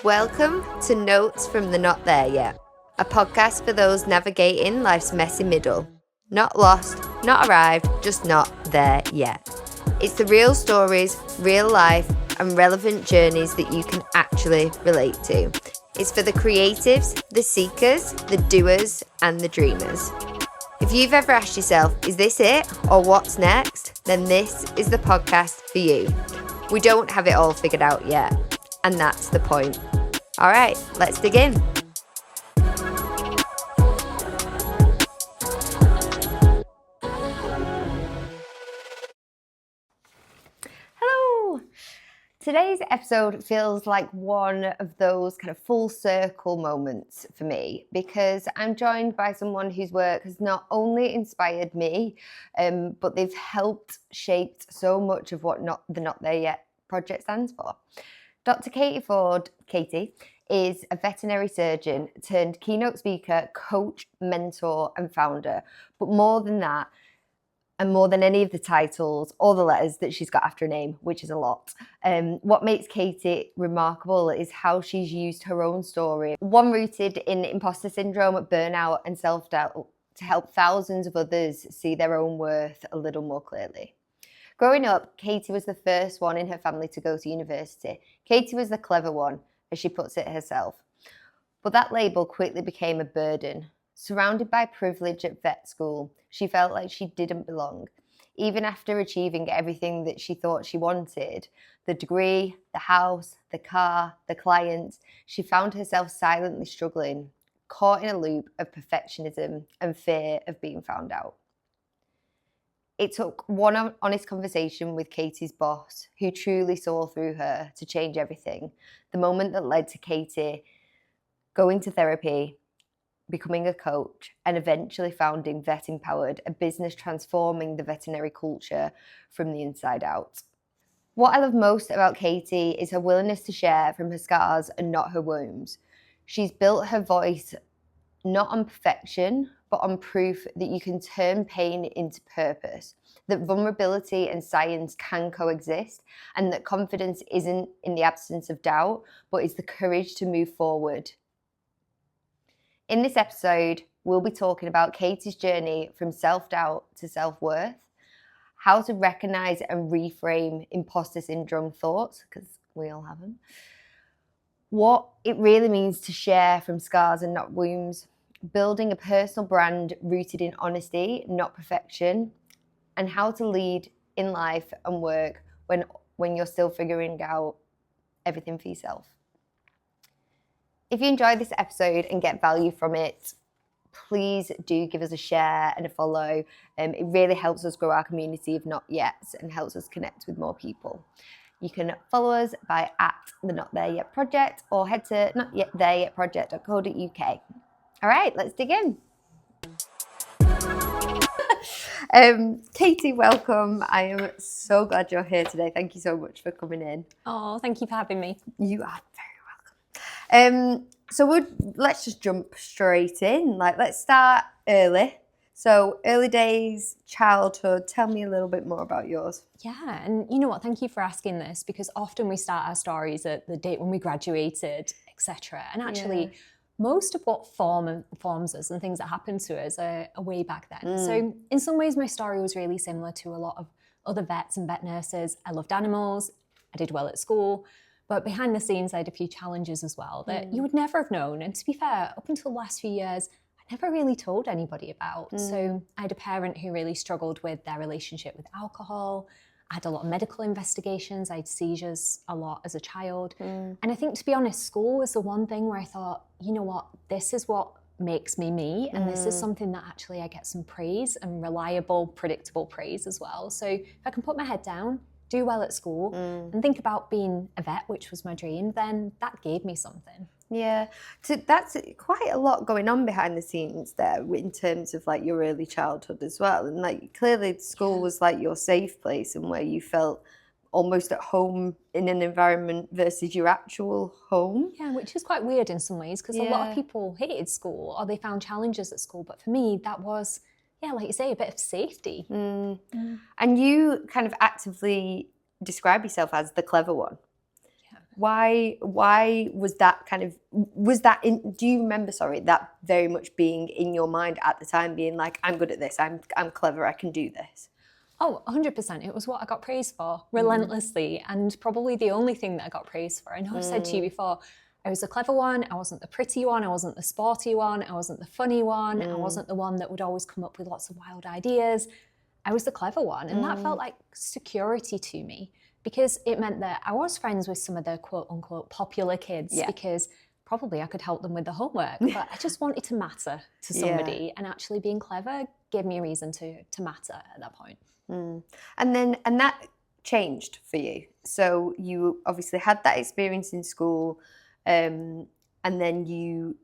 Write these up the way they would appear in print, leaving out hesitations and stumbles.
Welcome to Notes from the Not There Yet, a podcast for those navigating life's messy middle. Not lost, not arrived, just not there yet. It's the real stories, real life, and relevant journeys that you can actually relate to. It's for the creatives, the seekers, the doers, and the dreamers. If you've ever asked yourself, is this it or what's next? Then this is the podcast for you. We don't have it all figured out yet, and that's the point. All right, let's dig in. Hello. Today's episode feels like one of those kind of full circle moments for me because I'm joined by someone whose work has not only inspired me, but they've helped shape so much of what the Not There Yet project stands for. Dr. Katie is a veterinary surgeon turned keynote speaker, coach, mentor, and founder. But more than that, and more than any of the titles or the letters that she's got after her name, which is a lot. What makes Katie remarkable is how she's used her own story, one rooted in imposter syndrome, burnout, and self-doubt, to help thousands of others see their own worth a little more clearly. Growing up, Katie was the first one in her family to go to university. Katie was the clever one, as she puts it herself. But that label quickly became a burden. Surrounded by privilege at vet school, she felt like she didn't belong. Even after achieving everything that she thought she wanted, the degree, the house, the car, the clients, she found herself silently struggling, caught in a loop of perfectionism and fear of being found out. It took one honest conversation with Katie's boss, who truly saw through her, to change everything. The moment that led to Katie going to therapy, becoming a coach, and eventually founding Vet Empowered, a business transforming the veterinary culture from the inside out. What I love most about Katie is her willingness to share from her scars and not her wounds. She's built her voice not on perfection, but on proof that you can turn pain into purpose, that vulnerability and science can coexist, and that confidence isn't in the absence of doubt, but is the courage to move forward. In this episode, we'll be talking about Katie's journey from self-doubt to self-worth, how to recognize and reframe imposter syndrome thoughts, because we all have them, what it really means to share from scars and not wounds, building a personal brand rooted in honesty, not perfection, and how to lead in life and work when you're still figuring out everything for yourself. If you enjoyed this episode and get value from it, please do give us a share and a follow. It really helps us grow our community of Not Yets and helps us connect with more people. You can follow us by @the Not There Yet Project or head to notyetthereYetproject.co.uk. All right, let's dig in. Katie, welcome. I am so glad you're here today. Thank you so much for coming in. Oh, thank you for having me. You are very welcome. So let's just jump straight in. Let's start early. So early days, childhood. Tell me a little bit more about yours. Yeah, and you know what? Thank you for asking this, because often we start our stories at the date when we graduated, etc. And actually, most of what forms us and things that happen to us are way back then. So in some ways, my story was really similar to a lot of other vets and vet nurses. I loved animals. I did well at school. But behind the scenes, I had a few challenges as well that you would never have known. And to be fair, up until the last few years, I never really told anybody about. So I had a parent who really struggled with their relationship with alcohol. I had a lot of medical investigations. I had seizures a lot as a child. And I think, to be honest, school was the one thing where I thought, you know what, this is what makes me me. And this is something that actually I get some praise, and reliable, predictable praise as well. So if I can put my head down, do well at school, and think about being a vet, which was my dream, then that gave me something. Yeah, so that's quite a lot going on behind the scenes there in terms of your early childhood as well. And clearly school was your safe place and where you felt almost at home in an environment versus your actual home. Yeah, which is quite weird in some ways, because a lot of people hated school or they found challenges at school. But for me, that was, like you say, a bit of safety. And you kind of actively describe yourself as the clever one. Why was that do you remember, that very much being in your mind at the time, being like, I'm good at this, I'm clever, I can do this? Oh, 100%. It was what I got praised for relentlessly, and probably the only thing that I got praised for. I know I've said to you before, I was the clever one, I wasn't the pretty one, I wasn't the sporty one, I wasn't the funny one, I wasn't the one that would always come up with lots of wild ideas. I was the clever one, and that felt like security to me, because it meant that I was friends with some of the quote unquote popular kids, because probably I could help them with the homework, but I just wanted to matter to somebody, and actually being clever gave me a reason to matter at that point. And that changed for you. So you obviously had that experience in school, and then you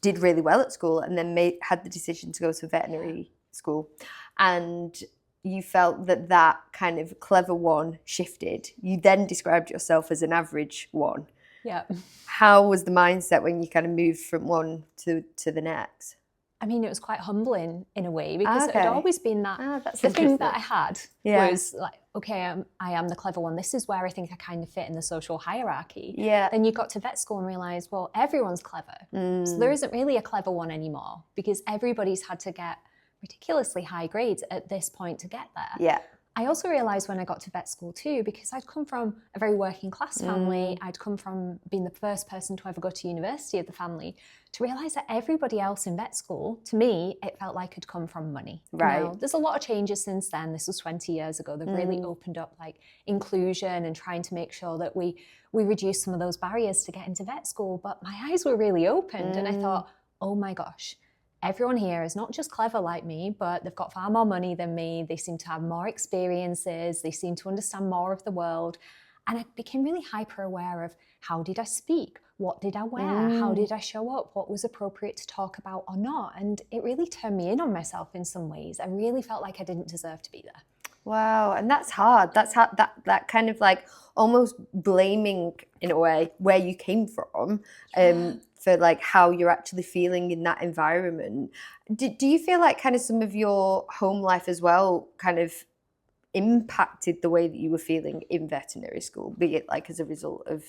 did really well at school, and then had the decision to go to veterinary school, and you felt that kind of clever one shifted. You then described yourself as an average one. Yeah. How was the mindset when you kind of moved from one to the next? I mean, it was quite humbling in a way, because it had always been that the thing that I had was like, okay, I am the clever one. This is where I think I kind of fit in the social hierarchy. Yeah. Then you got to vet school and realised, well, everyone's clever. So there isn't really a clever one anymore, because everybody's had to get ridiculously high grades at this point to get there. Yeah. I also realised when I got to vet school too, because I'd come from a very working class family, I'd come from being the first person to ever go to university of the family, to realise that everybody else in vet school, to me, it felt like had come from money. Right. Now, there's a lot of changes since then. This was 20 years ago. They've really opened up like inclusion and trying to make sure that we reduce some of those barriers to get into vet school. But my eyes were really opened, and I thought, oh my gosh, everyone here is not just clever like me, but they've got far more money than me. They seem to have more experiences. They seem to understand more of the world. And I became really hyper aware of, how did I speak? What did I wear? How did I show up? What was appropriate to talk about or not? And it really turned me in on myself in some ways. I really felt like I didn't deserve to be there. Wow, and that's hard. That's hard. That kind of like almost blaming in a way where you came from, for like how you're actually feeling in that environment. Do you feel like kind of some of your home life as well kind of impacted the way that you were feeling in veterinary school, be it like as a result of,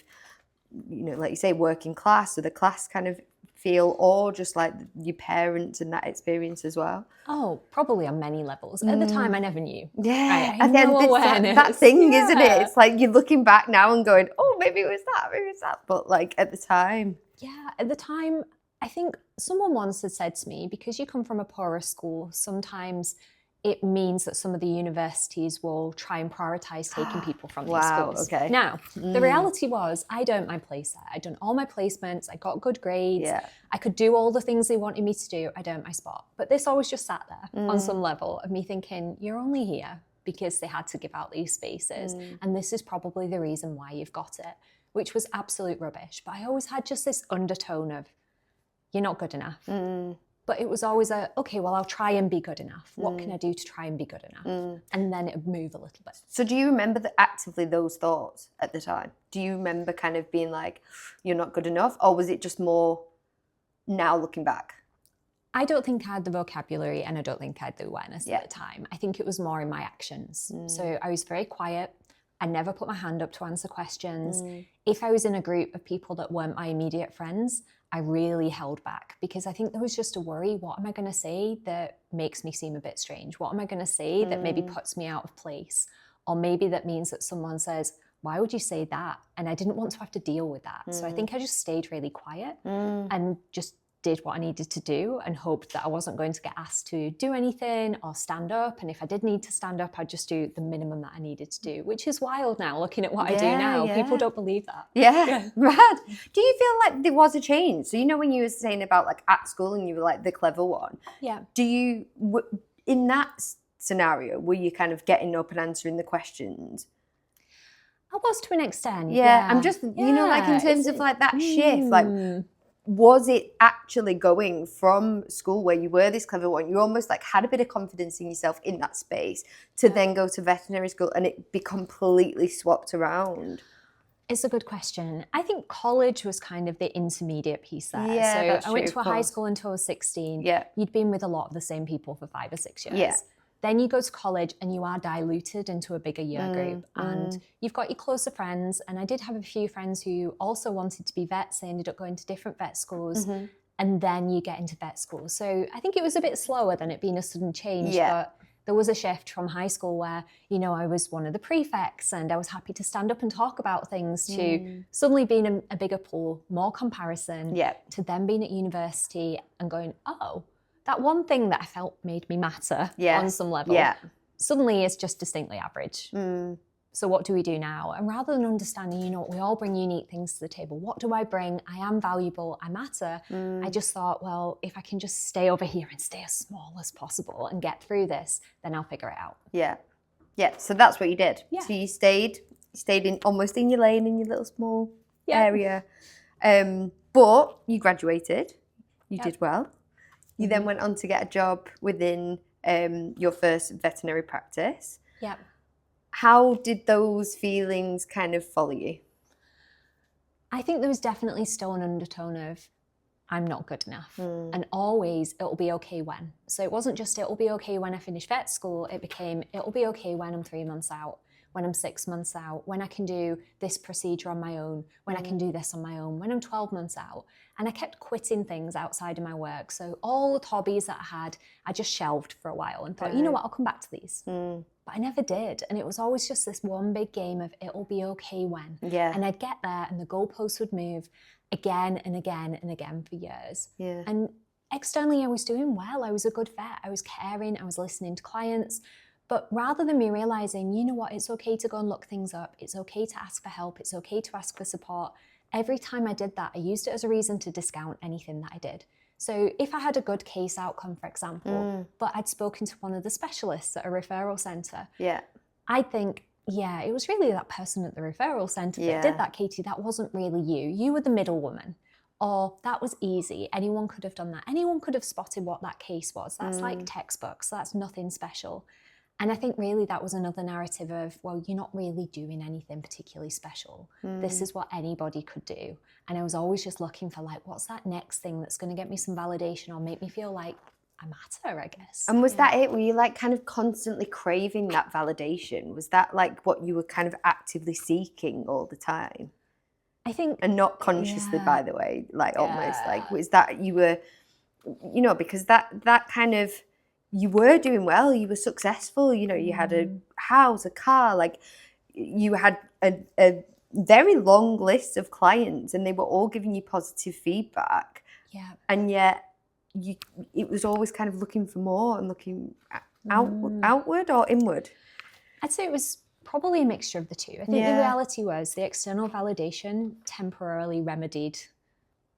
like you say, working class, or the class kind of feel, or just like your parents and that experience as well? Oh, probably on many levels. At the time, I never knew. Yeah, I had no awareness. that thing, isn't it? It's like you're looking back now and going, oh, maybe it was that. But like at the time. Yeah, at the time, I think someone once had said to me, because you come from a poorer school, sometimes it means that some of the universities will try and prioritise taking people from these schools. Okay. Now, the reality was, I'd earned my place there. I'd done all my placements. I got good grades. Yeah. I could do all the things they wanted me to do. I'd earned my spot. But this always just sat there on some level of me thinking, you're only here because they had to give out these spaces. And this is probably the reason why you've got it, which was absolute rubbish. But I always had just this undertone of, you're not good enough. But it was always okay, well, I'll try and be good enough. What can I do to try and be good enough? And then it would move a little bit. So do you remember actively those thoughts at the time? Do you remember kind of being like, you're not good enough? Or was it just more now looking back? I don't think I had the vocabulary, and I don't think I had the awareness at the time. I think it was more in my actions. So I was very quiet. I never put my hand up to answer questions. If I was in a group of people that weren't my immediate friends, I really held back, because I think there was just a worry, what am I going to say that makes me seem a bit strange? What am I going to say that maybe puts me out of place? Or maybe that means that someone says, why would you say that? And I didn't want to have to deal with that. So I think I just stayed really quiet and just did what I needed to do, and hoped that I wasn't going to get asked to do anything or stand up. And if I did need to stand up, I'd just do the minimum that I needed to do, which is wild now, looking at what I do now. People don't believe that. Yeah, right. Do you feel like there was a change? So, when you were saying about like at school and you were like the clever one. Yeah. Do you, in that scenario, were you kind of getting up and answering the questions? I was, to an extent. Yeah. I'm just, like in terms of like that shift, like, was it actually going from school where you were this clever one, you almost like had a bit of confidence in yourself in that space, to then go to veterinary school and it be completely swapped around? It's a good question. I think college was kind of the intermediate piece there. Yeah, so that's I went true, to a high school until I was 16. Yeah. You'd been with a lot of the same people for 5 or 6 years. Yeah. Then you go to college and you are diluted into a bigger year group, and you've got your closer friends. And I did have a few friends who also wanted to be vets. They ended up going to different vet schools, and then you get into vet school. So I think it was a bit slower than it being a sudden change, but there was a shift from high school where, you know, I was one of the prefects and I was happy to stand up and talk about things, to suddenly being a bigger pool, more comparison, to then being at university and going, oh, that one thing that I felt made me matter on some level suddenly is just distinctly average. So what do we do now? And rather than understanding, you know what, we all bring unique things to the table. What do I bring? I am valuable. I matter. I just thought, well, if I can just stay over here and stay as small as possible and get through this, then I'll figure it out. Yeah. So that's what you did. So you stayed in almost in your lane, in your little small area. But you graduated. You did well. You then went on to get a job within your first veterinary practice. How did those feelings kind of follow you? I think there was definitely still an undertone of, I'm not good enough. And always, it'll be okay when. So it wasn't just, it'll be okay when I finish vet school. It became, it'll be okay when I'm 3 months out, when I'm 6 months out, when I can do this procedure on my own, when I can do this on my own, when I'm 12 months out. And I kept quitting things outside of my work. So all the hobbies that I had, I just shelved for a while and thought, you know what, I'll come back to these. But I never did. And it was always just this one big game of it'll be okay when. And I'd get there and the goalposts would move again and again and again for years. And externally, I was doing well. I was a good vet. I was caring. I was listening to clients. But rather than me realizing, you know what, it's okay to go and look things up. It's okay to ask for help. It's okay to ask for support. Every time I did that, I used it as a reason to discount anything that I did. So if I had a good case outcome, for example, but I'd spoken to one of the specialists at a referral centre, I'd think, yeah, it was really that person at the referral centre that did that, Katie. That wasn't really you. You were the middle woman. Or that was easy. Anyone could have done that. Anyone could have spotted what that case was. That's like textbooks. That's nothing special. And I think really that was another narrative of, well, you're not really doing anything particularly special. This is what anybody could do. And I was always just looking for like, what's that next thing that's going to get me some validation or make me feel like I matter, I guess. And was that it? Were you like kind of constantly craving that validation? Was that like what you were kind of actively seeking all the time? I think. And not consciously, by the way, like almost like, was that you were, you know, because that kind of, you were doing well, you were successful, you know, you had a house, a car, like you had a very long list of clients and they were all giving you positive feedback. And yet it was always kind of looking for more and looking outward or inward? I'd say it was probably a mixture of the two. I think the reality was the external validation temporarily remedied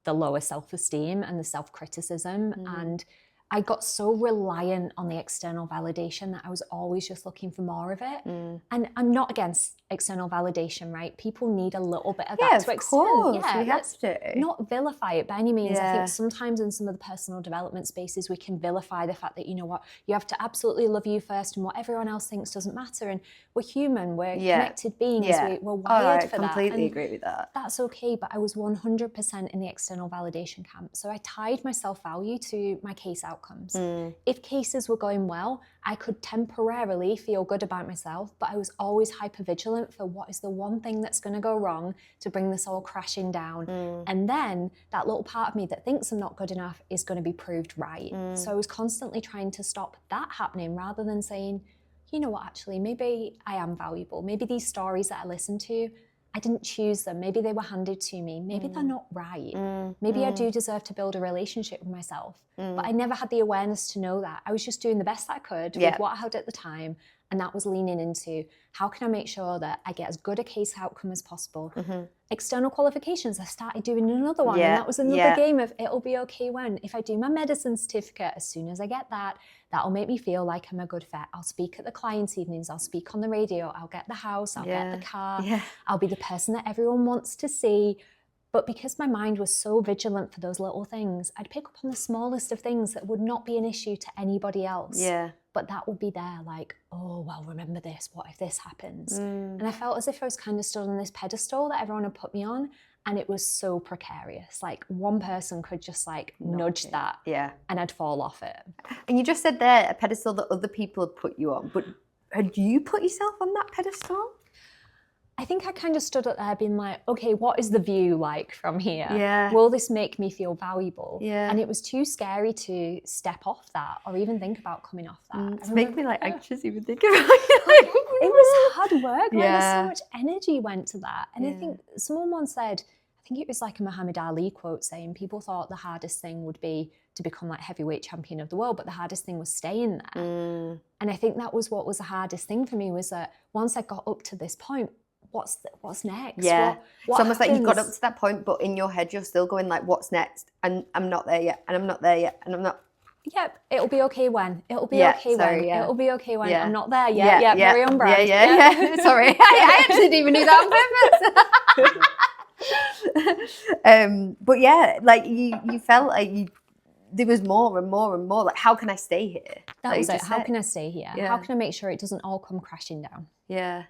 the lower self-esteem and the self-criticism. And I got so reliant on the external validation that I was always just looking for more of it. And I'm not against external validation, right? People need a little bit of that to extend. Let's not vilify it by any means. I think sometimes in some of the personal development spaces, we can vilify the fact that, you know what, you have to absolutely love you first and what everyone else thinks doesn't matter. And we're human, we're connected beings, we're wired for that. I completely agree with that. That's okay, but I was 100% in the external validation camp. So I tied my self-value to my case outcomes. If cases were going well, I could temporarily feel good about myself, but I was always hypervigilant for what is the one thing that's going to go wrong to bring this all crashing down. And then that little part of me that thinks I'm not good enough is going to be proved right. So I was constantly trying to stop that happening rather than saying, you know what, actually, maybe I am valuable. Maybe these stories that I listen to, I didn't choose them. Maybe they were handed to me. Maybe they're not right. Maybe I do deserve to build a relationship with myself. But I never had the awareness to know that. I was just doing the best I could with what I had at the time. And that was leaning into, how can I make sure that I get as good a case outcome as possible? External qualifications, I started doing another one. And that was another game of, it'll be okay when, if I do my medicine certificate, as soon as I get that, that'll make me feel like I'm a good vet. I'll speak at the clients' evenings, I'll speak on the radio, I'll get the house, I'll get the car, I'll be the person that everyone wants to see. But because my mind was so vigilant for those little things, I'd pick up on the smallest of things that would not be an issue to anybody else. But that would be there like, oh, well, remember this, what if this happens? And I felt as if I was kind of stood on this pedestal that everyone had put me on. And it was so precarious. Like one person could just like nudge that, and I'd fall off it. And you just said there, a pedestal that other people have put you on, but had you put yourself on that pedestal? I think I kind of stood up there being like, okay, what is the view like from here? Yeah. Will this make me feel valuable? Yeah. And it was too scary to step off that or even think about coming off that. It's making me like anxious even thinking about it. It was hard work. Yeah. Like, so much energy went to that. And I think someone once said, I think it was like a Muhammad Ali quote saying people thought the hardest thing would be to become like heavyweight champion of the world, but the hardest thing was staying there. And I think that was what was the hardest thing for me, was that once I got up to this point, what's next? Yeah. What It's almost like you got up happens? to that point, but in your head you're still going like, what's next? And I'm not there yet, and I'm not there yet, and I'm not. Yep, it'll be okay when. It'll be Yeah, okay sorry, when. yeah. It'll be okay when. Yeah. I'm not there yet. Yeah, very on brand. Yeah. Sorry, I actually didn't even do that on purpose. But yeah, like you felt like there was more and more and more. Like, how can I stay here? That like was you it. just How said. can I stay here? Yeah. How can I make sure it doesn't all come crashing down? Yeah.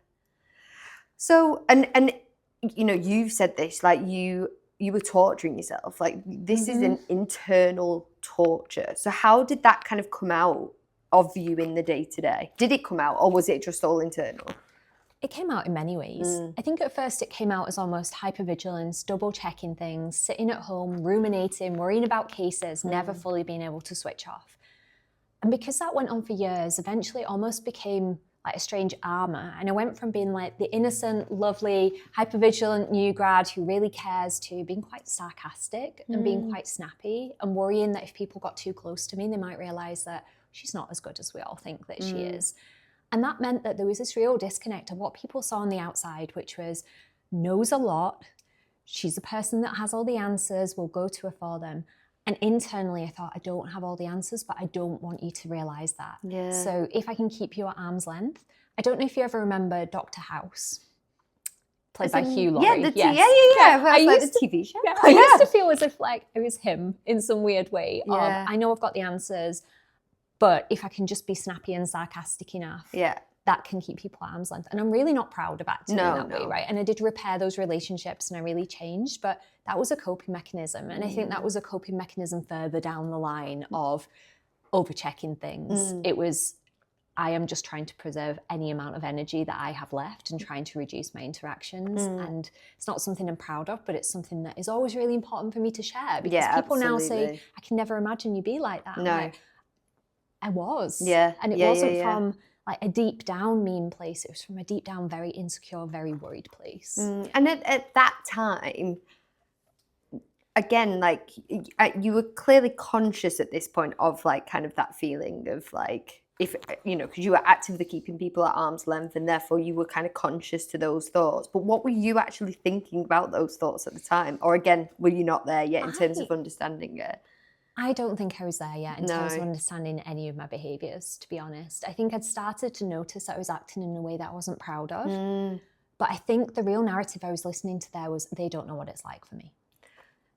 So and you know, you've said this, like you were torturing yourself. Like this is an internal torture. So how did that kind of come out of you in the day-to-day? Did it come out, or was it just all internal? It came out in many ways. I think at first it came out as almost hypervigilance, double checking things, sitting at home, ruminating, worrying about cases, never fully being able to switch off. And because that went on for years, eventually it almost became like a strange armor. And I went from being like the innocent, lovely, hypervigilant new grad who really cares to being quite sarcastic and being quite snappy and worrying that if people got too close to me, they might realize that she's not as good as we all think that she is. And that meant that there was this real disconnect of what people saw on the outside, which was knows a lot. She's a person that has all the answers. We'll go to her for them. And internally, I thought, I don't have all the answers, but I don't want you to realize that. Yeah. So if I can keep you at arm's length. I don't know if you ever remember Dr. House, played by Hugh Laurie. Yeah. Well, I like used the TV show. I used to feel as if like it was him in some weird way. Yeah. Of, I know I've got the answers, but if I can just be snappy and sarcastic enough, that can keep people at arm's length. And I'm really not proud of acting in that way, right? And I did repair those relationships and I really changed, but that was a coping mechanism. And I think that was a coping mechanism further down the line of overchecking things. It was, I am just trying to preserve any amount of energy that I have left and trying to reduce my interactions. And it's not something I'm proud of, but it's something that is always really important for me to share, because people now say, I can never imagine you be like that. No. I'm like, I was. Yeah. And it wasn't from like a deep down mean place. It was from a deep down, very insecure, very worried place. And at that time, again, like you were clearly conscious at this point of like kind of that feeling of like, if, you know, because you were actively keeping people at arm's length and therefore you were kind of conscious to those thoughts. But what were you actually thinking about those thoughts at the time? Or again, were you not there yet in terms of understanding it? I don't think I was there yet in terms of understanding any of my behaviours, to be honest. I think I'd started to notice that I was acting in a way that I wasn't proud of. But I think the real narrative I was listening to there was, they don't know what it's like for me.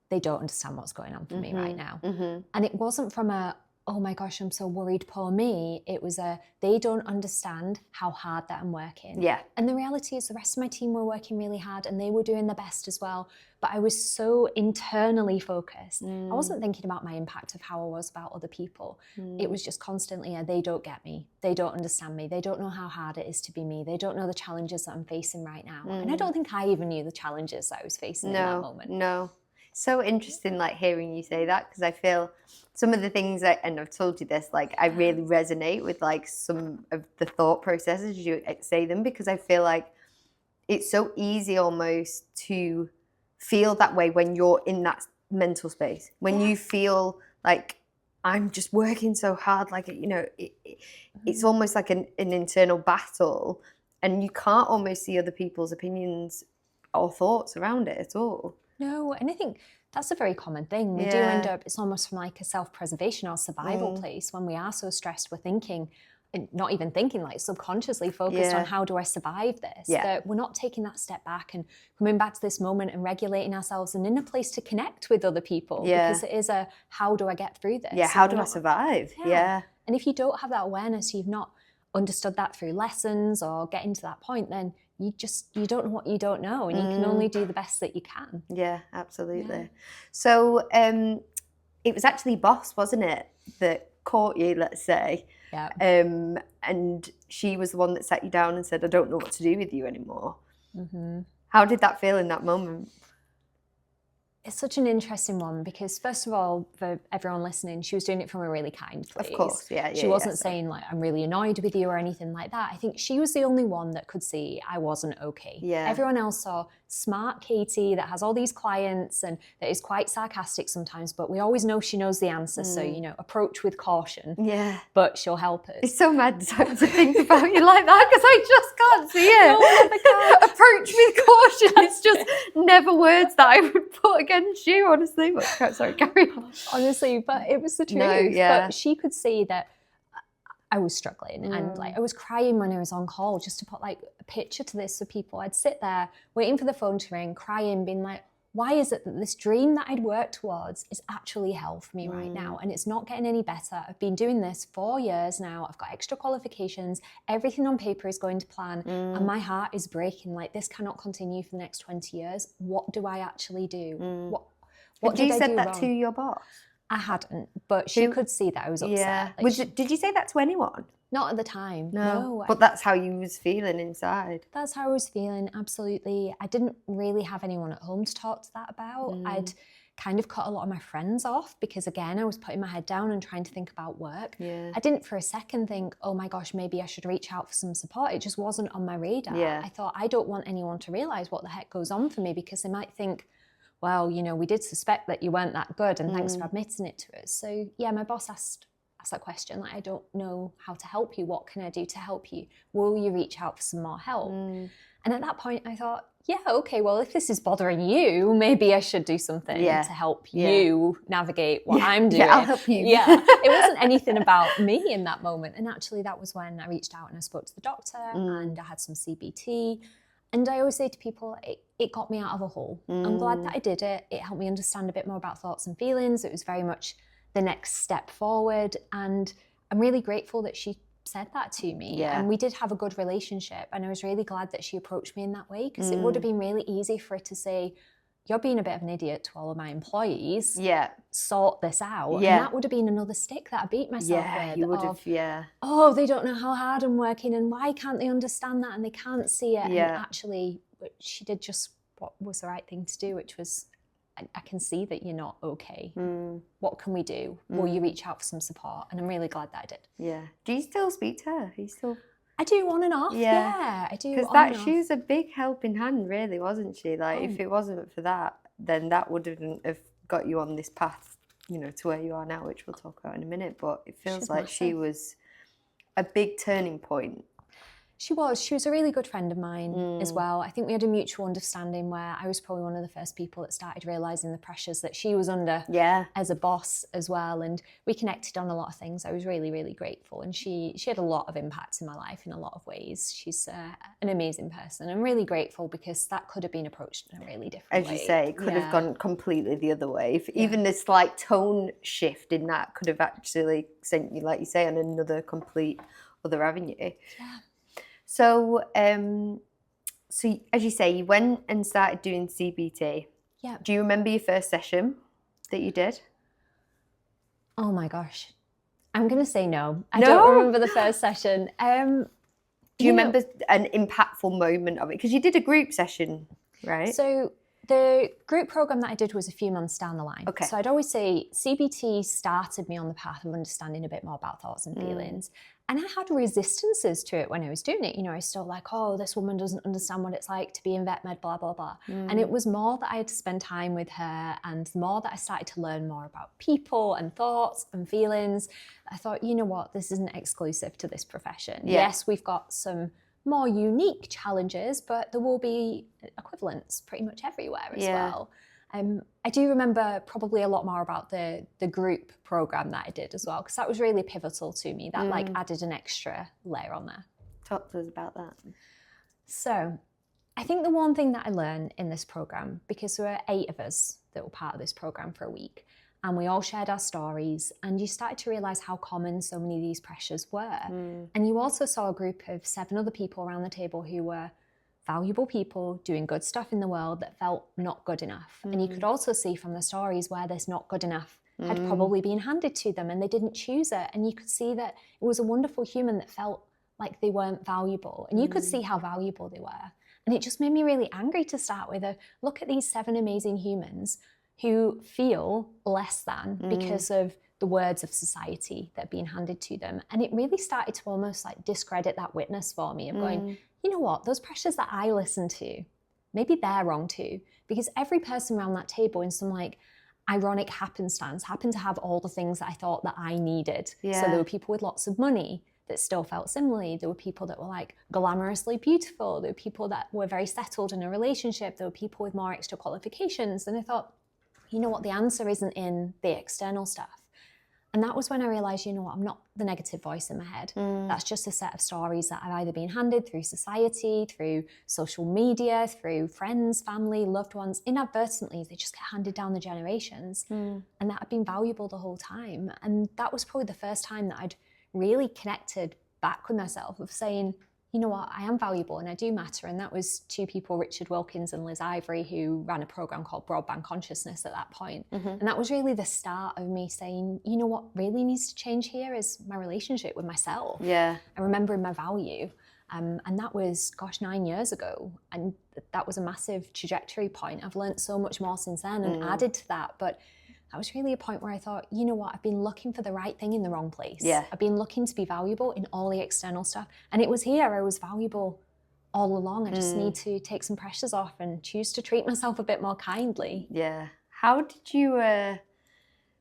They don't understand what's going on for me right now. And it wasn't from a, oh my gosh, I'm so worried, poor me. It was a, they don't understand how hard that I'm working. Yeah. And the reality is the rest of my team were working really hard and they were doing their best as well. But I was so internally focused. I wasn't thinking about my impact of how I was about other people. It was just constantly, they don't get me. They don't understand me. They don't know how hard it is to be me. They don't know the challenges that I'm facing right now. And I don't think I even knew the challenges that I was facing in that moment. No. So interesting, like hearing you say that, because I feel some of the things and I've told you this, like I really resonate with like some of the thought processes you say them, because I feel like it's so easy almost to feel that way when you're in that mental space, when you feel like I'm just working so hard, like, you know, it's almost like an internal battle and you can't almost see other people's opinions or thoughts around it at all. No, and I think that's a very common thing. We do end up, it's almost from like a self-preservation or survival place. When we are so stressed, we're thinking, and not even thinking, like subconsciously focused on how do I survive this? That we're not taking that step back and coming back to this moment and regulating ourselves and in a place to connect with other people. Because it is a, how do I get through this? Yeah, how do I survive? And if you don't have that awareness, you've not understood that through lessons or getting to that point, then you don't know what you don't know, and you can only do the best that you can. Yeah, absolutely. So it was actually boss, wasn't it, that caught you, let's say? Yeah. And she was the one that sat you down and said, I don't know what to do with you anymore. Mm-hmm. How did that feel in that moment? It's such an interesting one because, first of all, for everyone listening, she was doing it from a really kind place. Of course, yeah. She wasn't saying, like, I'm really annoyed with you or anything like that. I think she was the only one that could see I wasn't okay. Yeah. Everyone else saw smart Katie that has all these clients and that is quite sarcastic sometimes, but we always know she knows the answer. So, you know, approach with caution. Yeah. But she'll help us. It's so mad to think about you like that because I just can't see it. Approach with caution. It's just never words that I would put against you, honestly. But sorry, carry on. Honestly, but it was the truth. No, yeah. But she could see that I was struggling and like I was crying when I was on call, just to put like a picture to this for people. I'd sit there waiting for the phone to ring, crying, being like, why is it that this dream that I'd worked towards is actually hell for me right now? And it's not getting any better. I've been doing this 4 years now. I've got extra qualifications. Everything on paper is going to plan. And my heart is breaking. Like, this cannot continue for the next 20 years. What do I actually do? What did you I said do that wrong? to your boss? I hadn't, but she could see that I was upset. Yeah. Like, Did you say that to anyone? not at the time. No. But that's how you was feeling inside. That's how I was feeling, absolutely. I didn't really have anyone at home to talk to that about. I'd kind of cut a lot of my friends off because, again, I was putting my head down and trying to think about work. Yeah. I didn't for a second think, oh my gosh, maybe I should reach out for some support. It just wasn't on my radar. Yeah. I thought, I don't want anyone to realise what the heck goes on for me because they might think, well, you know, we did suspect that you weren't that good and thanks for admitting it to us. So yeah, my boss asked that question, like, I don't know how to help you. What can I do to help you? Will you reach out for some more help? And at that point I thought, yeah, okay, well, if this is bothering you, maybe I should do something to help you navigate what I'm doing. Yeah, I'll help you. Yeah, it wasn't anything about me in that moment. And actually that was when I reached out and I spoke to the doctor and I had some CBT. And I always say to people, it got me out of a hole. I'm glad that I did it. It helped me understand a bit more about thoughts and feelings. It was very much the next step forward. And I'm really grateful that she said that to me. Yeah. And we did have a good relationship. And I was really glad that she approached me in that way because it would have been really easy for her to say, you're being a bit of an idiot to all of my employees. Yeah. Sort this out. Yeah. And that would have been another stick that I beat myself with. You would have, oh, they don't know how hard I'm working and why can't they understand that and they can't see it. Yeah. And actually, she did just what was the right thing to do, which was, I can see that you're not okay. What can we do? Will you reach out for some support? And I'm really glad that I did. Yeah. Do you still speak to her? Are you still... I do, on and off. Yeah, I do. Because she was a big helping hand, really, wasn't she? Like, if it wasn't for that, then that wouldn't have got you on this path, you know, to where you are now, which we'll talk about in a minute. But it feels like she was a big turning point. She was a really good friend of mine as well. I think we had a mutual understanding where I was probably one of the first people that started realising the pressures that she was under as a boss as well. And we connected on a lot of things. I was really, really grateful. And she had a lot of impacts in my life in a lot of ways. She's an amazing person. I'm really grateful because that could have been approached in a really different way. As you say, it could have gone completely the other way. If even this slight tone shift in that could have actually sent you, like you say, on another complete other avenue. Yeah. So, so as you say, you went and started doing CBT. Yeah. Do you remember your first session that you did? Oh my gosh. I'm going to say no. I don't remember the first session. Do you remember an impactful moment of it? Because you did a group session, right? So the group program that I did was a few months down the line. Okay. So I'd always say CBT started me on the path of understanding a bit more about thoughts and feelings. And I had resistances to it when I was doing it. You know, I was still like, oh, this woman doesn't understand what it's like to be in vet med, blah, blah, blah. And it was more that I had to spend time with her and the more that I started to learn more about people and thoughts and feelings. I thought, you know what, this isn't exclusive to this profession. Yeah. Yes, we've got some more unique challenges, but there will be equivalents pretty much everywhere as well. I do remember probably a lot more about the group program that I did as well, because that was really pivotal to me. That like added an extra layer on there. Talk to us about that. So I think the one thing that I learned in this program, because there were 8 of us that were part of this program for a week, and we all shared our stories, and you started to realise how common so many of these pressures were. And you also saw a group of 7 other people around the table who were valuable people doing good stuff in the world that felt not good enough. And you could also see from the stories where this not good enough had probably been handed to them and they didn't choose it. And you could see that it was a wonderful human that felt like they weren't valuable. And you could see how valuable they were. And it just made me really angry to start with. Look at these 7 amazing humans who feel less than because of the words of society that are being handed to them. And it really started to almost like discredit that witness for me of going, you know what, those pressures that I listen to, maybe they're wrong too. Because every person around that table in some like ironic happenstance happened to have all the things that I thought that I needed. Yeah. So there were people with lots of money that still felt similarly. There were people that were like glamorously beautiful. There were people that were very settled in a relationship. There were people with more extra qualifications. And I thought, you know what, the answer isn't in the external stuff. And that was when I realized, you know what, I'm not the negative voice in my head. That's just a set of stories that I've either been handed through society, through social media, through friends, family, loved ones. Inadvertently, they just get handed down the generations. And that had been valuable the whole time. And that was probably the first time that I'd really connected back with myself of saying, you know what, I am valuable and I do matter. And that was 2 people, Richard Wilkins and Liz Ivory, who ran a program called Broadband Consciousness at that point. And that was really the start of me saying, you know what really needs to change here is my relationship with myself. Yeah. And remembering my value. And that was, 9 years ago. And that was a massive trajectory point. I've learned so much more since then and added to that. But that was really a point where I thought, you know what, I've been looking for the right thing in the wrong place. Yeah. I've been looking to be valuable in all the external stuff. And it was here, I was valuable all along. I just need to take some pressures off and choose to treat myself a bit more kindly. Yeah. How did you,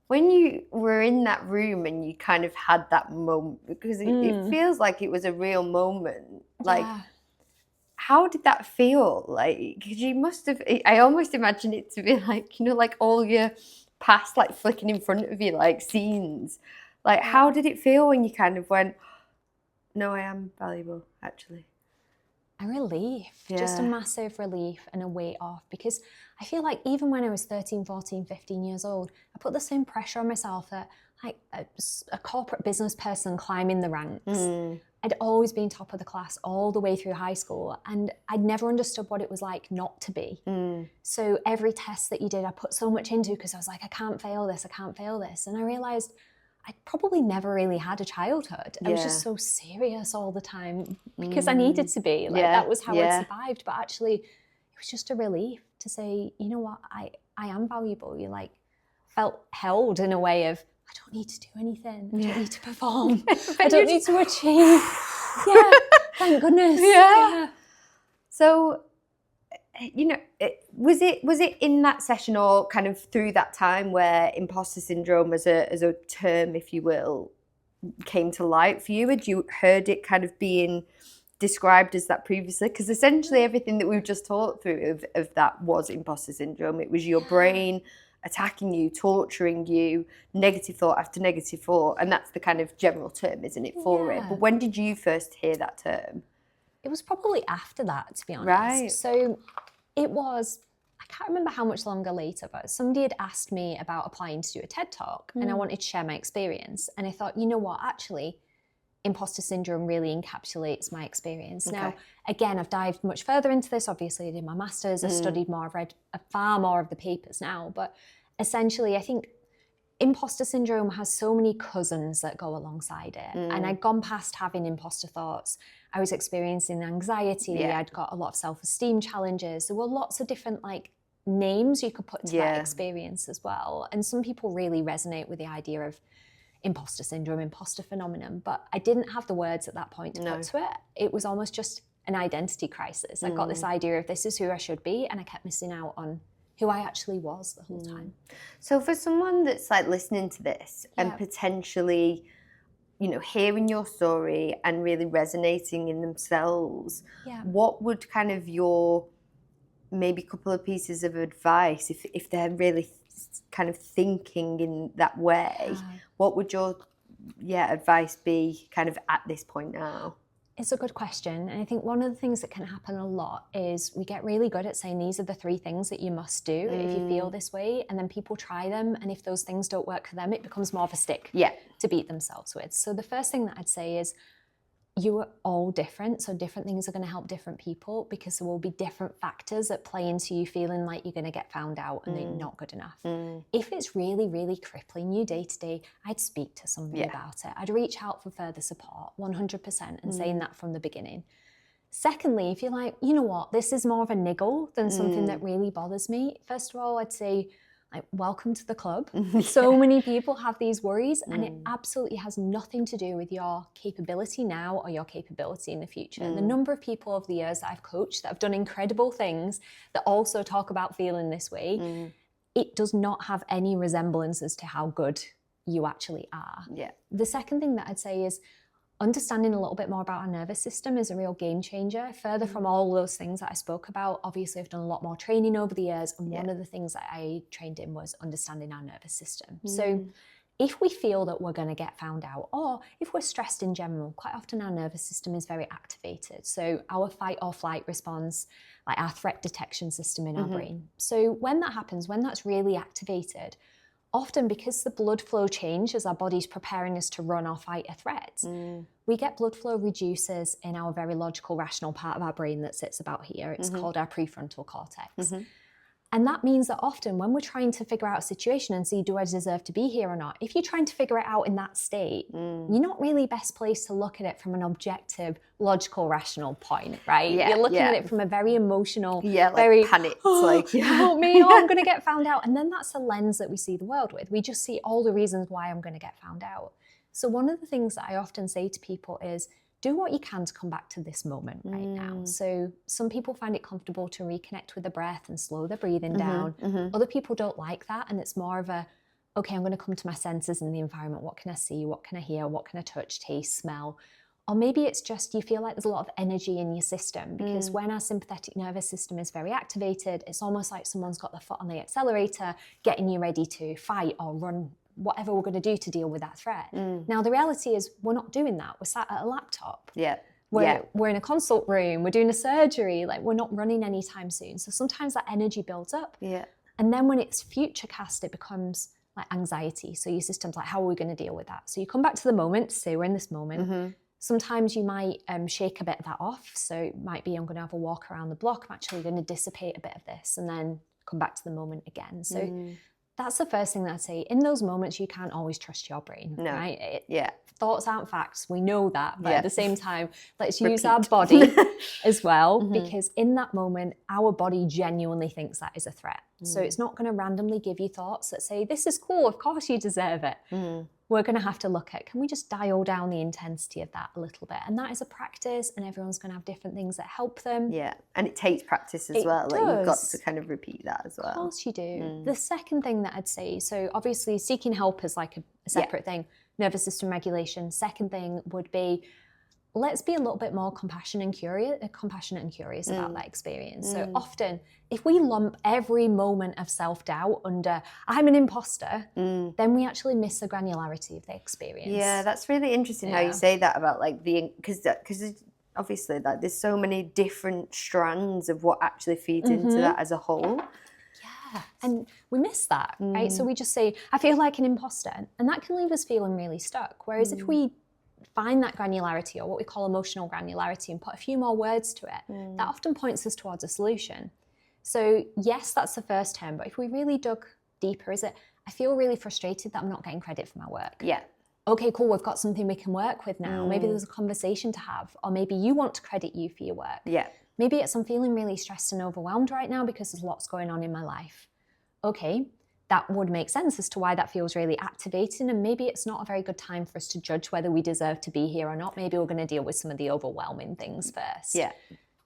when you were in that room and you kind of had that moment, because it feels like it was a real moment, like, how did that feel? Like, because you must have, I almost imagine it to be like, you know, like all your past like flicking in front of you, like scenes. Like, how did it feel when you kind of went, no, I am valuable, actually? A relief, just a massive relief and a weight off, because I feel like even when I was 13, 14, 15 years old, I put the same pressure on myself that like a corporate business person climbing the ranks. I'd always been top of the class all the way through high school, and I'd never understood what it was like not to be. So every test that you did, I put so much into because I was like, I can't fail this, I can't fail this. And I realized I probably never really had a childhood. I was just so serious all the time because I needed to be. Like that was how I'd survived. But actually, it was just a relief to say, you know what, I am valuable. You like felt held in a way of, I don't need to do anything. I don't need to perform. I don't need to achieve. Yeah, thank goodness. Yeah. So, you know, was it in that session or kind of through that time where imposter syndrome as a term, if you will, came to light for you? Had you heard it kind of being described as that previously? Because essentially everything that we've just talked through of that was imposter syndrome. It was your brain attacking you, torturing you, negative thought after negative thought. And that's the kind of general term, isn't it, for it? But when did you first hear that term? It was probably after that, to be honest. Right. So it was, I can't remember how much longer later, but somebody had asked me about applying to do a TED Talk and I wanted to share my experience. And I thought, you know what, actually, imposter syndrome really encapsulates my experience. Now, again, I've dived much further into this. Obviously, I did my master's, I studied more, I've read far more of the papers now. But essentially, I think imposter syndrome has so many cousins that go alongside it. And I'd gone past having imposter thoughts. I was experiencing anxiety. I'd got a lot of self-esteem challenges. There were lots of different like names you could put to that experience as well. And some people really resonate with the idea of imposter syndrome, imposter phenomenon, but I didn't have the words at that point to put to it. It was almost just an identity crisis. I got this idea of this is who I should be, and I kept missing out on who I actually was the whole time. So for someone that's like listening to this and potentially, you know, hearing your story and really resonating in themselves, what would kind of your maybe couple of pieces of advice, if they're really kind of thinking in that way, what would your advice be kind of at this point now? It's a good question. And I think one of the things that can happen a lot is we get really good at saying these are the 3 things that you must do if you feel this way. And then people try them. And if those things don't work for them, it becomes more of a stick to beat themselves with. So the first thing that I'd say is you are all different, so different things are going to help different people, because there will be different factors that play into you feeling like you're going to get found out and you're not good enough. If it's really, really crippling you day to day, I'd speak to somebody about it. I'd reach out for further support, 100%, and saying that from the beginning. Secondly, if you're like, you know what, this is more of a niggle than something that really bothers me, first of all, I'd say, like, welcome to the club. So many people have these worries, and it absolutely has nothing to do with your capability now or your capability in the future. The number of people over the years that I've coached that have done incredible things that also talk about feeling this way, it does not have any resemblances to how good you actually are. The second thing that I'd say is understanding a little bit more about our nervous system is a real game changer. Further from all those things that I spoke about, obviously I've done a lot more training over the years, and one of the things that I trained in was understanding our nervous system. So if we feel that we're going to get found out, or if we're stressed in general, quite often our nervous system is very activated. So our fight or flight response, like our threat detection system in our brain. So when that happens, when that's really activated, often because the blood flow changes, our body's preparing us to run or fight a threat, we get blood flow reduces in our very logical, rational part of our brain that sits about here. It's called our prefrontal cortex. And that means that often when we're trying to figure out a situation and see, do I deserve to be here or not? If you're trying to figure it out in that state, you're not really best placed to look at it from an objective, logical, rational point, right? You're looking at it from a very emotional, very panicked, help me, I'm going to get found out. And then that's the lens that we see the world with. We just see all the reasons why I'm going to get found out. So one of the things that I often say to people is, do what you can to come back to this moment right now. So some people find it comfortable to reconnect with the breath and slow their breathing down. Other people don't like that, and it's more of a, okay, I'm going to come to my senses in the environment. What can I see? What can I hear? What can I touch, taste, smell? Or maybe it's just you feel like there's a lot of energy in your system, because when our sympathetic nervous system is very activated, it's almost like someone's got their foot on the accelerator, getting you ready to fight or run, whatever we're going to do to deal with that threat. Now, the reality is we're not doing that. We're sat at a laptop. We're in a consult room. We're doing a surgery. Like, we're not running anytime soon. So sometimes that energy builds up. And then when it's future cast, it becomes like anxiety. So your system's like, how are we going to deal with that? So you come back to the moment, say we're in this moment. Sometimes you might shake a bit of that off. So it might be, I'm going to have a walk around the block. I'm actually going to dissipate a bit of this and then come back to the moment again. So that's the first thing that I'd say. In those moments, you can't always trust your brain, right? Thoughts aren't facts. We know that. But at the same time, let's use our body as well, because in that moment, our body genuinely thinks that is a threat. So it's not going to randomly give you thoughts that say, this is cool, of course you deserve it. We're going to have to look at, can we just dial down the intensity of that a little bit? And that is a practice, and everyone's going to have different things that help them. And it takes practice as well. Like, you've got to kind of repeat that as well. Of course you do. The second thing that I'd say, so obviously seeking help is like a separate thing, nervous system regulation. Second thing would be, let's be a little bit more compassionate and curious about that experience. So often, if we lump every moment of self-doubt under, I'm an imposter, then we actually miss the granularity of the experience. Yeah, that's really interesting how you say that about like because obviously like there's so many different strands of what actually feeds into that as a whole. Yeah, and we miss that, right? So we just say, I feel like an imposter, and that can leave us feeling really stuck. Whereas if we find that granularity, or what we call emotional granularity, and put a few more words to it, that often points us towards a solution. So yes, that's the first term, but if we really dug deeper, is it, I feel really frustrated that I'm not getting credit for my work. Okay, cool, we've got something we can work with now. Maybe there's a conversation to have, or maybe you want to credit you for your work. Maybe it's, I'm feeling really stressed and overwhelmed right now because there's lots going on in my life. Okay, that would make sense as to why that feels really activating, and maybe it's not a very good time for us to judge whether we deserve to be here or not. Maybe we're going to deal with some of the overwhelming things first.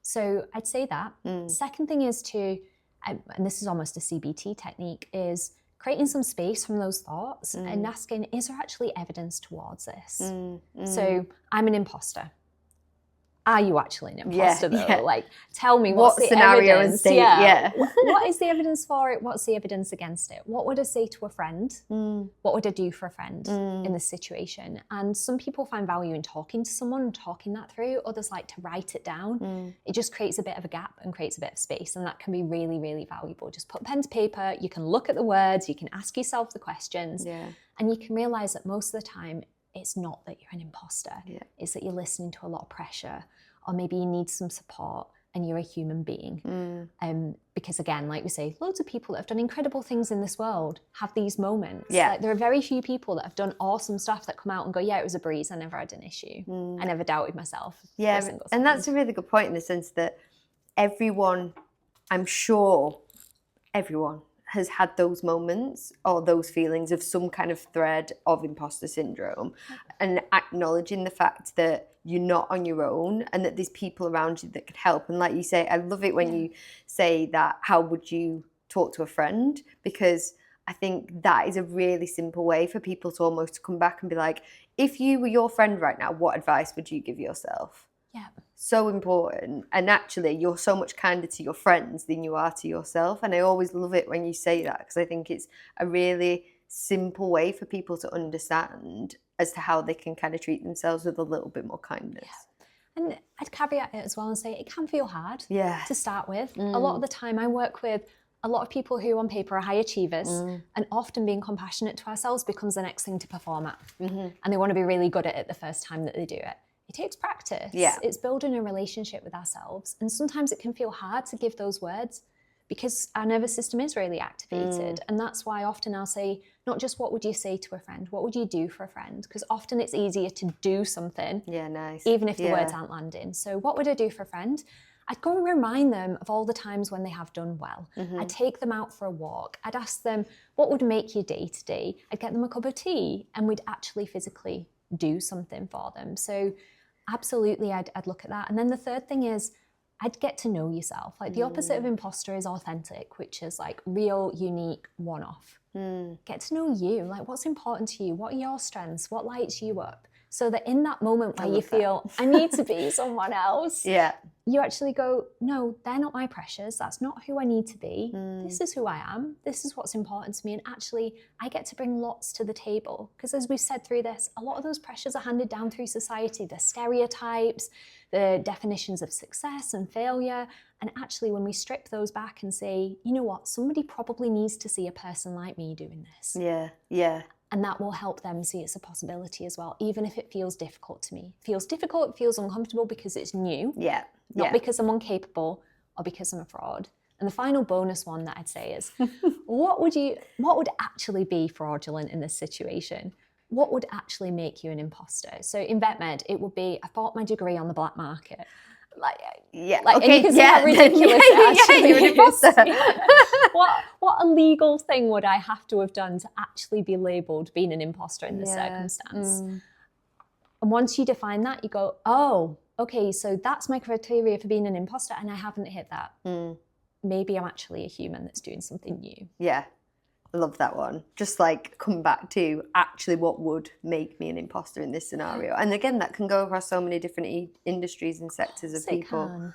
So I'd say that. Second thing is to, and this is almost a CBT technique, is creating some space from those thoughts and asking, is there actually evidence towards this? So I'm an imposter. Are you actually an imposter though? Like, tell me what's the scenario evidence? And state, What is the evidence for it? What's the evidence against it? What would I say to a friend? What would I do for a friend in this situation? And some people find value in talking to someone and talking that through. Others like to write it down. It just creates a bit of a gap and creates a bit of space, and that can be really, really valuable. Just put pen to paper. You can look at the words. You can ask yourself the questions, and you can realize that most of the time, it's not that you're an imposter. Yeah. It's that you're listening to a lot of pressure, or maybe you need some support and you're a human being. Because again, like we say, loads of people that have done incredible things in this world have these moments. Yeah. Like, there are very few people that have done awesome stuff that come out and go, yeah, it was a breeze. I never had an issue. I never doubted myself. Yeah, and that's a really good point in the sense that everyone, I'm sure everyone has had those moments or those feelings of some kind of thread of imposter syndrome, and acknowledging the fact that you're not on your own and that there's people around you that could help. And like you say, I love it when you say that, how would you talk to a friend? Because I think that is a really simple way for people to almost come back and be like, if you were your friend right now, what advice would you give yourself? Yeah. So important. And actually, you're so much kinder to your friends than you are to yourself. And I always love it when you say that, because I think it's a really simple way for people to understand as to how they can kind of treat themselves with a little bit more kindness. Yeah. And I'd caveat it as well and say it can feel hard to start with. A lot of the time I work with a lot of people who on paper are high achievers, and often being compassionate to ourselves becomes the next thing to perform at. And they want to be really good at it the first time that they do it. It takes practice. Yeah. It's building a relationship with ourselves. And sometimes it can feel hard to give those words because our nervous system is really activated. And that's why often I'll say, not just what would you say to a friend, what would you do for a friend? Because often it's easier to do something, even if the words aren't landing. So what would I do for a friend? I'd go and remind them of all the times when they have done well. I'd take them out for a walk. I'd ask them, what would make your day today? I'd get them a cup of tea, and we'd actually physically do something for them. So absolutely, I'd look at that. And then the third thing is, I'd get to know yourself. Like, the opposite of imposter is authentic, which is like real, unique, one-off. Get to know you. Like, what's important to you? What are your strengths? What lights you up? So that in that moment where you feel, I need to be someone else, you actually go, no, they're not my pressures. That's not who I need to be. This is who I am. This is what's important to me. And actually, I get to bring lots to the table. Because as we've said through this, a lot of those pressures are handed down through society, the stereotypes, the definitions of success and failure. And actually, when we strip those back and say, you know what, somebody probably needs to see a person like me doing this. And that will help them see it's a possibility as well, even if it feels difficult to me. It feels difficult, it feels uncomfortable because it's new. Not because I'm incapable or because I'm a fraud. And the final bonus one that I'd say is, what would actually be fraudulent in this situation? What would actually make you an imposter? So in vet med, it would be, I bought my degree on the black market. And you can see how ridiculous it actually you're an imposter. What illegal thing would I have to have done to actually be labelled being an imposter in this circumstance? And once you define that, you go, oh, okay, so that's my criteria for being an imposter, and I haven't hit that. Maybe I'm actually a human that's doing something new. I love that one. Just like come back to actually what would make me an imposter in this scenario. And again, that can go across so many different industries and sectors of people.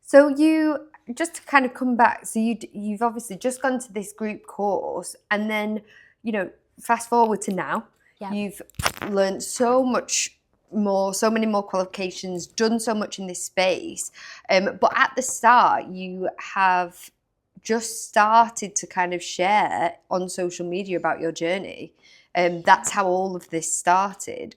So you, just to kind of come back, so you've obviously just gone to this group course, and then, you know, fast forward to now, you've learned so much more, so many more qualifications, done so much in this space. But at the start, you have just started to kind of share on social media about your journey. That's how all of this started.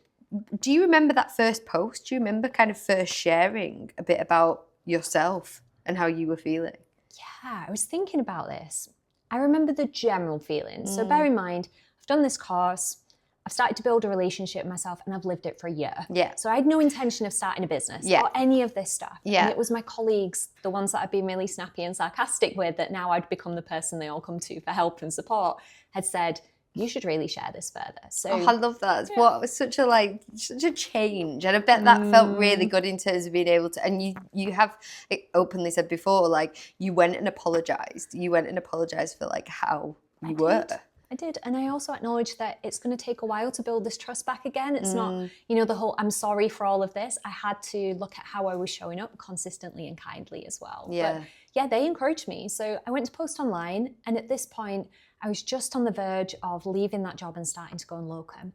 Do you remember that first post? Do you remember kind of first sharing a bit about yourself and how you were feeling? Yeah, I was thinking about this. I remember the general feeling. So bear in mind, I've done this course, I've started to build a relationship with myself, and I've lived it for a year. So I had no intention of starting a business or any of this stuff. And it was my colleagues, the ones that I've been really snappy and sarcastic with, that now I'd become the person they all come to for help and support, had said, you should really share this further. So I love that. What was such a change, and I bet that felt really good in terms of being able to. And you have openly said before, like, you went and apologized. You went and apologized for like how you were. I did. And I also acknowledge that it's going to take a while to build this trust back again. It's not, you know, the whole, I'm sorry for all of this. I had to look at how I was showing up consistently and kindly as well. But yeah, they encouraged me. So I went to post online. And at this point, I was just on the verge of leaving that job and starting to go on locum.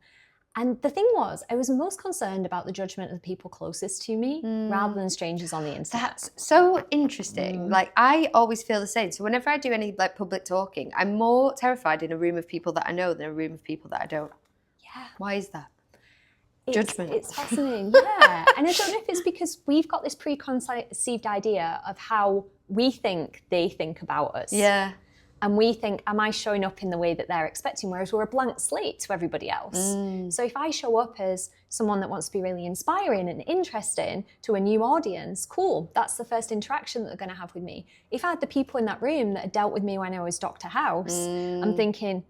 And the thing was, I was most concerned about the judgment of the people closest to me rather than strangers on the internet. That's so interesting. Like, I always feel the same. So whenever I do any like public talking, I'm more terrified in a room of people that I know than a room of people that I don't. Yeah. Why is that? Judgment. It's fascinating, yeah. And I don't know if it's because we've got this preconceived idea of how we think they think about us. Yeah. And we think, am I showing up in the way that they're expecting? Whereas we're a blank slate to everybody else. So if I show up as someone that wants to be really inspiring and interesting to a new audience, cool, that's the first interaction that they're going to have with me. If I had the people in that room that had dealt with me when I was Dr. House, I'm thinking,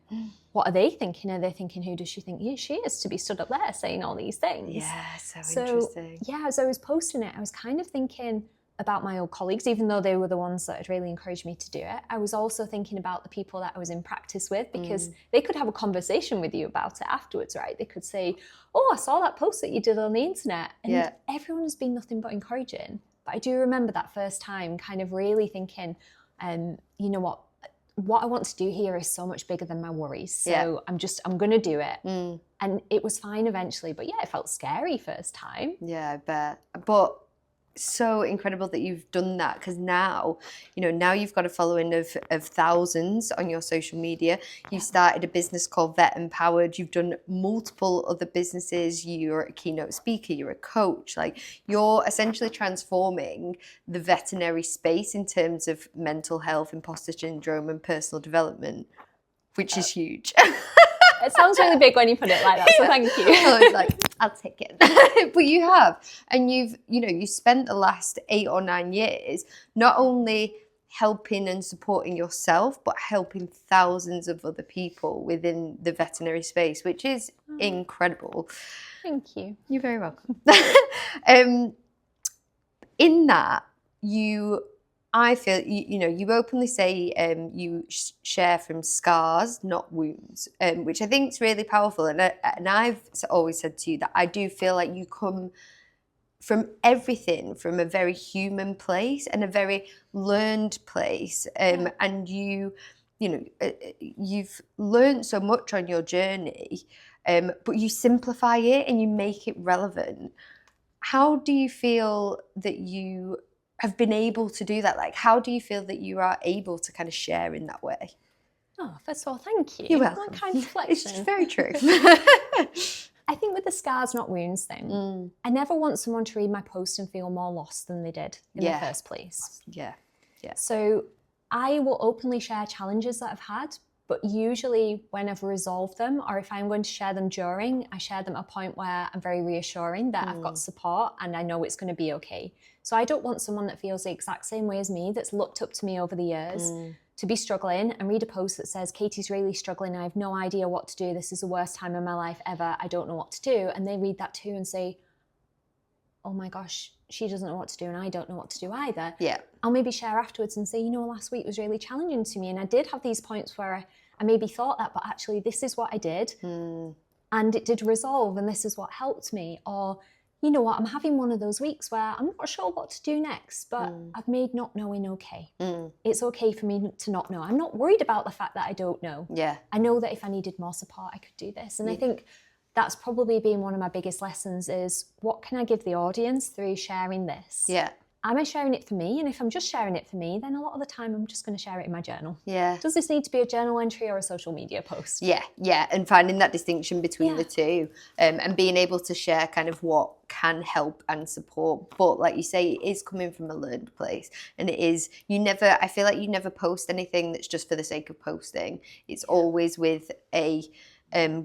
what are they thinking? Are they thinking, who does she think she is to be stood up there saying all these things? Yeah, so interesting. Yeah, as I was posting it, I was kind of thinking about my old colleagues, even though they were the ones that had really encouraged me to do it. I was also thinking about the people that I was in practice with, because they could have a conversation with you about it afterwards, right? They could say, oh, I saw that post that you did on the internet. And everyone has been nothing but encouraging. But I do remember that first time kind of really thinking, you know what I want to do here is so much bigger than my worries. So I'm going to do it. And it was fine eventually. But yeah, it felt scary first time. Yeah, I bet. But so incredible that you've done that, because now you've got a following of thousands on your social media. You started a business called Vet Empowered. You've done multiple other businesses. You're a keynote speaker. You're a coach. Like, you're essentially transforming the veterinary space in terms of mental health, imposter syndrome, and personal development, which is huge. It sounds really big when you put it like that, so thank you. I was like, I'll take it. But you have. And you spent the last 8 or 9 years not only helping and supporting yourself, but helping thousands of other people within the veterinary space, which is incredible. Thank you. You're very welcome. In that, I feel, you openly say you share from scars, not wounds, which I think is really powerful. And I've always said to you that I do feel like you come from everything from a very human place and a very learned place. And you've learned so much on your journey, but you simplify it and you make it relevant. How do you feel that you have been able to do that? Like, how do you feel that you are able to kind of share in that way? Oh, first of all, thank you. You're welcome. What kind of reflection. It's very true. I think with the scars, not wounds thing, I never want someone to read my post and feel more lost than they did in the first place. Yeah. So I will openly share challenges that I've had, but usually when I've resolved them, or if I'm going to share them during, I share them at a point where I'm very reassuring that I've got support and I know it's going to be okay. So I don't want someone that feels the exact same way as me, that's looked up to me over the years, to be struggling and read a post that says, Katie's really struggling, I have no idea what to do, this is the worst time in my life ever, I don't know what to do. And they read that too and say, oh my gosh, she doesn't know what to do and I don't know what to do either. Yeah. I'll maybe share afterwards and say, last week was really challenging to me and I did have these points where I maybe thought that, but actually this is what I did and it did resolve and this is what helped me. Or, you know what, I'm having one of those weeks where I'm not sure what to do next, but I've made not knowing okay. It's okay for me to not know. I'm not worried about the fact that I don't know. Yeah. I know that if I needed more support, I could do this. And I think that's probably been one of my biggest lessons is, what can I give the audience through sharing this? Yeah. Am I sharing it for me? And if I'm just sharing it for me, then a lot of the time I'm just going to share it in my journal. Yeah. Does this need to be a journal entry or a social media post? Yeah. And finding that distinction between the two, and being able to share kind of what can help and support. But like you say, it is coming from a learned place. And it is, I feel like you never post anything that's just for the sake of posting. It's always with a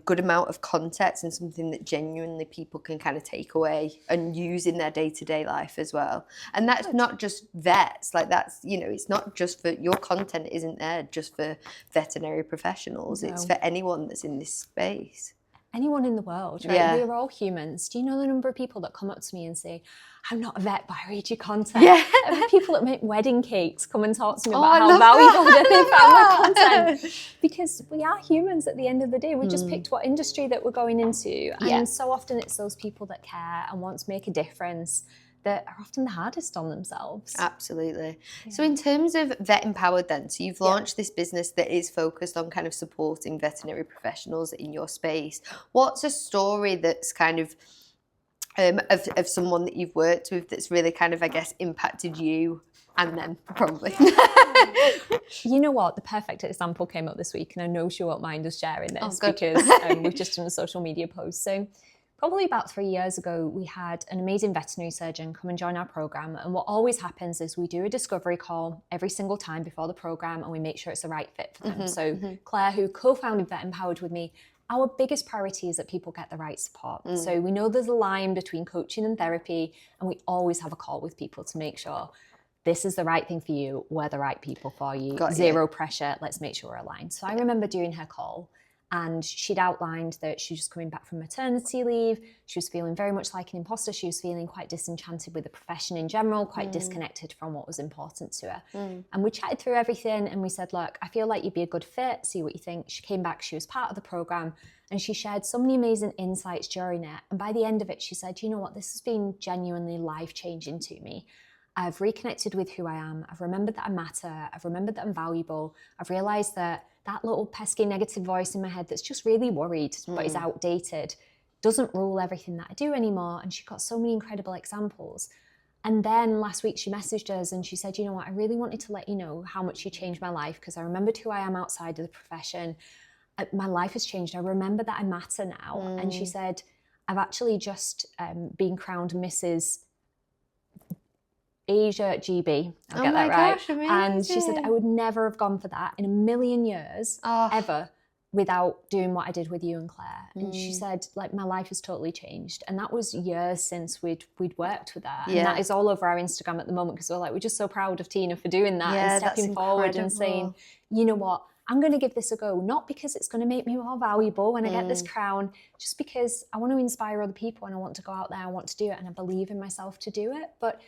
good amount of context and something that genuinely people can kind of take away and use in their day-to-day life as well. And that's not just vets, like that's, it's not just for, your content isn't there just for veterinary professionals. No. It's for anyone that's in this space. Anyone in the world, right? Yeah. We're all humans. Do you know the number of people that come up to me and say, I'm not a vet, but I read your content? Yeah. People that make wedding cakes come and talk to me about how valuable they found my content. Because we are humans at the end of the day. We just picked what industry that we're going into. And so often it's those people that care and want to make a difference that are often the hardest on themselves. Absolutely. Yeah. So in terms of Vet Empowered then, so you've launched this business that is focused on kind of supporting veterinary professionals in your space. What's a story that's kind of someone that you've worked with that's really kind of, I guess, impacted you and them probably? You know what? The perfect example came up this week, and I know she won't mind us sharing this good. because we've just done a social media post. So probably about 3 years ago, we had an amazing veterinary surgeon come and join our program. And what always happens is we do a discovery call every single time before the program, and we make sure it's the right fit for them. So Claire, who co-founded Vet Empowered with me, our biggest priority is that people get the right support. So we know there's a line between coaching and therapy, and we always have a call with people to make sure this is the right thing for you, we're the right people for you, zero pressure, let's make sure we're aligned. So I remember doing her call, and she'd outlined that she was just coming back from maternity leave. She was feeling very much like an imposter. She was feeling quite disenchanted with the profession in general, quite disconnected from what was important to her. And we chatted through everything, and we said, look, I feel like you'd be a good fit, see what you think. She came back, she was part of the program, and she shared so many amazing insights during it. And by the end of it, she said, you know what, this has been genuinely life-changing to me. I've reconnected with who I am. I've remembered that I matter. I've remembered that I'm valuable. I've realised that that little pesky negative voice in my head that's just really worried but is outdated doesn't rule everything that I do anymore. And she got so many incredible examples. And then last week she messaged us and she said, you know what, I really wanted to let you know how much you changed my life, because I remembered who I am outside of the profession. My life has changed. I remember that I matter now. And she said, I've actually just been crowned Mrs. Asia GB. I'll get that right. Gosh, amazing. And she said, I would never have gone for that in a million years, ever, without doing what I did with you and Claire. And she said, like, my life has totally changed. And that was years since we'd worked with her. And that is all over our Instagram at the moment, because we're just so proud of Tina for doing that and stepping forward and saying, you know what, I'm going to give this a go, not because it's going to make me more valuable when I get this crown, just because I want to inspire other people and I want to go out there, I want to do it, and I believe in myself to do it. But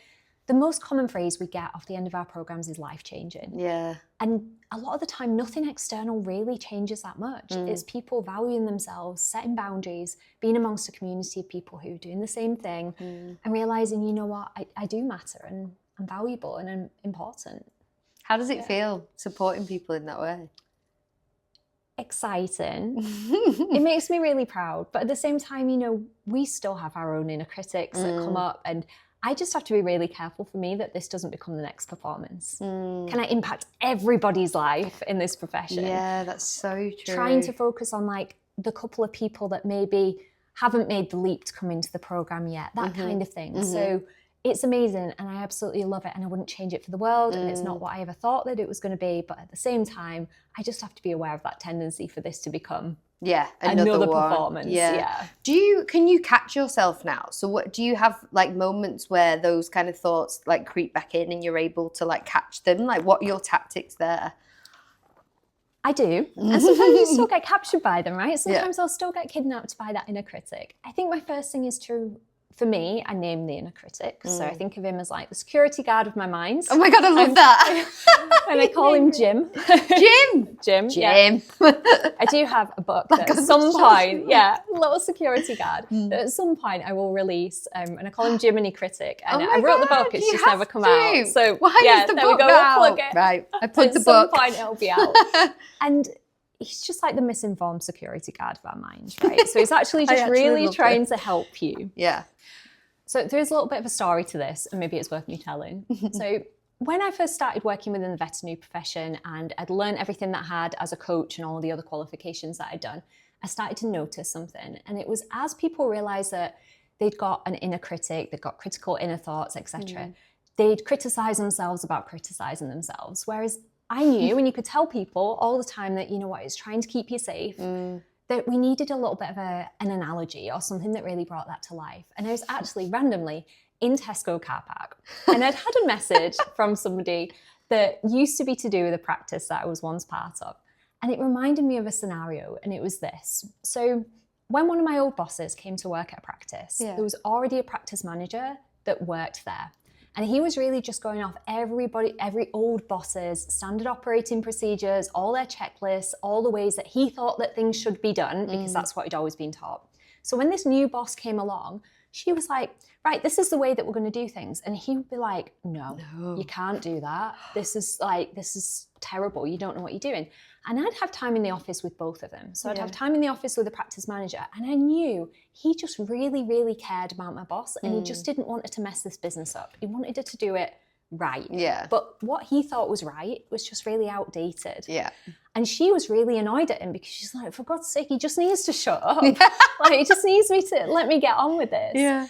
the most common phrase we get off the end of our programs is life-changing. Yeah. And a lot of the time, nothing external really changes that much. It's people valuing themselves, setting boundaries, being amongst a community of people who are doing the same thing, and realising, you know what, I do matter, and I'm valuable, and I'm important. How does it feel supporting people in that way? Exciting. It makes me really proud. But at the same time, you know, we still have our own inner critics that come up, and I just have to be really careful for me that this doesn't become the next performance. Can I impact everybody's life in this profession? Yeah, that's so true. Trying to focus on like the couple of people that maybe haven't made the leap to come into the program yet, that kind of thing. So it's amazing and I absolutely love it, and I wouldn't change it for the world, and it's not what I ever thought that it was going to be. But at the same time, I just have to be aware of that tendency for this to become another performance. Yeah. Can you catch yourself now? So what do you have, like, moments where those kind of thoughts like creep back in and you're able to like catch them? Like, what are your tactics there? I do. And sometimes you still get captured by them, right? Sometimes I'll still get kidnapped by that inner critic. I think my first thing is to, for me, I name the inner critic. So I think of him as like the security guard of my mind. Oh my God, I love that. And I call him Jim. Jim. Yeah. I do have a book that at some point, little security guard, that at some point I will release, and I call him Jiminy Critic. And I wrote the book, it's just never come out. So why is the book out? We'll plug it. Right, I put the book. At some point it'll be out. And he's just like the misinformed security guard of our mind, right? So he's actually just really trying to help you. Yeah. So there's a little bit of a story to this, and maybe it's worth me telling. So when I first started working within the veterinary profession and I'd learned everything that I had as a coach and all the other qualifications that I'd done, I started to notice something. And it was as people realised that they'd got an inner critic, they'd got critical inner thoughts, etc., they'd criticise themselves about criticising themselves. Whereas I knew, and you could tell people all the time that, you know what, it's trying to keep you safe, that we needed a little bit of an analogy or something that really brought that to life. And I was actually randomly in Tesco car park, and I'd had a message from somebody that used to be to do with a practice that I was once part of. And it reminded me of a scenario, and it was this. So when one of my old bosses came to work at practice, there was already a practice manager that worked there. And he was really just going off every old boss's standard operating procedures, all their checklists, all the ways that he thought that things should be done, because that's what he'd always been taught. So when this new boss came along, she was like, right, this is the way that we're going to do things. And he would be like, no, you can't do that. This is terrible. You don't know what you're doing. And I'd have time in the office with both of them. So I'd have time in the office with the practice manager, and I knew he just really, really cared about my boss, and he just didn't want her to mess this business up. He wanted her to do it right. Yeah. But what he thought was right was just really outdated. Yeah. And she was really annoyed at him because she's like, for God's sake, he just needs to shut up. Like, he just needs me to let me get on with this. Yeah.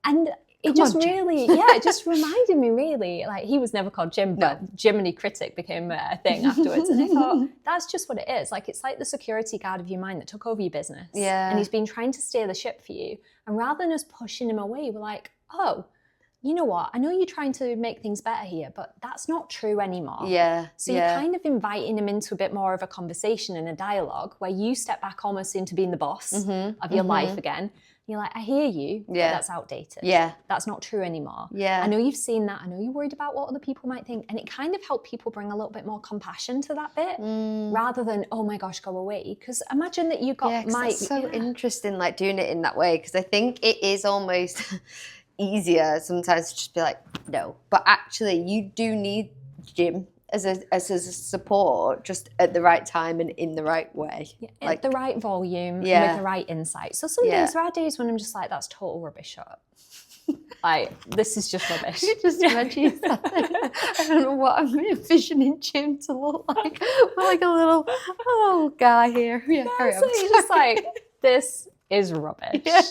And it just really, it just reminded me really, like, he was never called Jim, but Jiminy Critic became a thing afterwards. And I thought, that's just what it is. Like, it's like the security guard of your mind that took over your business. Yeah. And he's been trying to steer the ship for you. And rather than us pushing him away, we're like, oh, you know what? I know you're trying to make things better here, but that's not true anymore. Yeah. So you're kind of inviting him into a bit more of a conversation and a dialogue where you step back almost into being the boss of your life again. You're like, I hear you, but that's outdated. Yeah. That's not true anymore. Yeah. I know you've seen that. I know you're worried about what other people might think. And it kind of helped people bring a little bit more compassion to that bit rather than, oh my gosh, go away. Because imagine that you got Mike. It's so interesting, like doing it in that way, because I think it is almost easier sometimes to just be like, no. But actually, you do need Jim as a support, just at the right time and in the right way. Yeah, like, at the right volume, with the right insight. So some days, there are days when I'm just like, that's total rubbish, shut up. Like, this is just rubbish. You just imagine I don't know what I'm envisioning Jim to look like. We're like a little guy here. Yeah, carry on. So you're just like, this is rubbish. Yeah.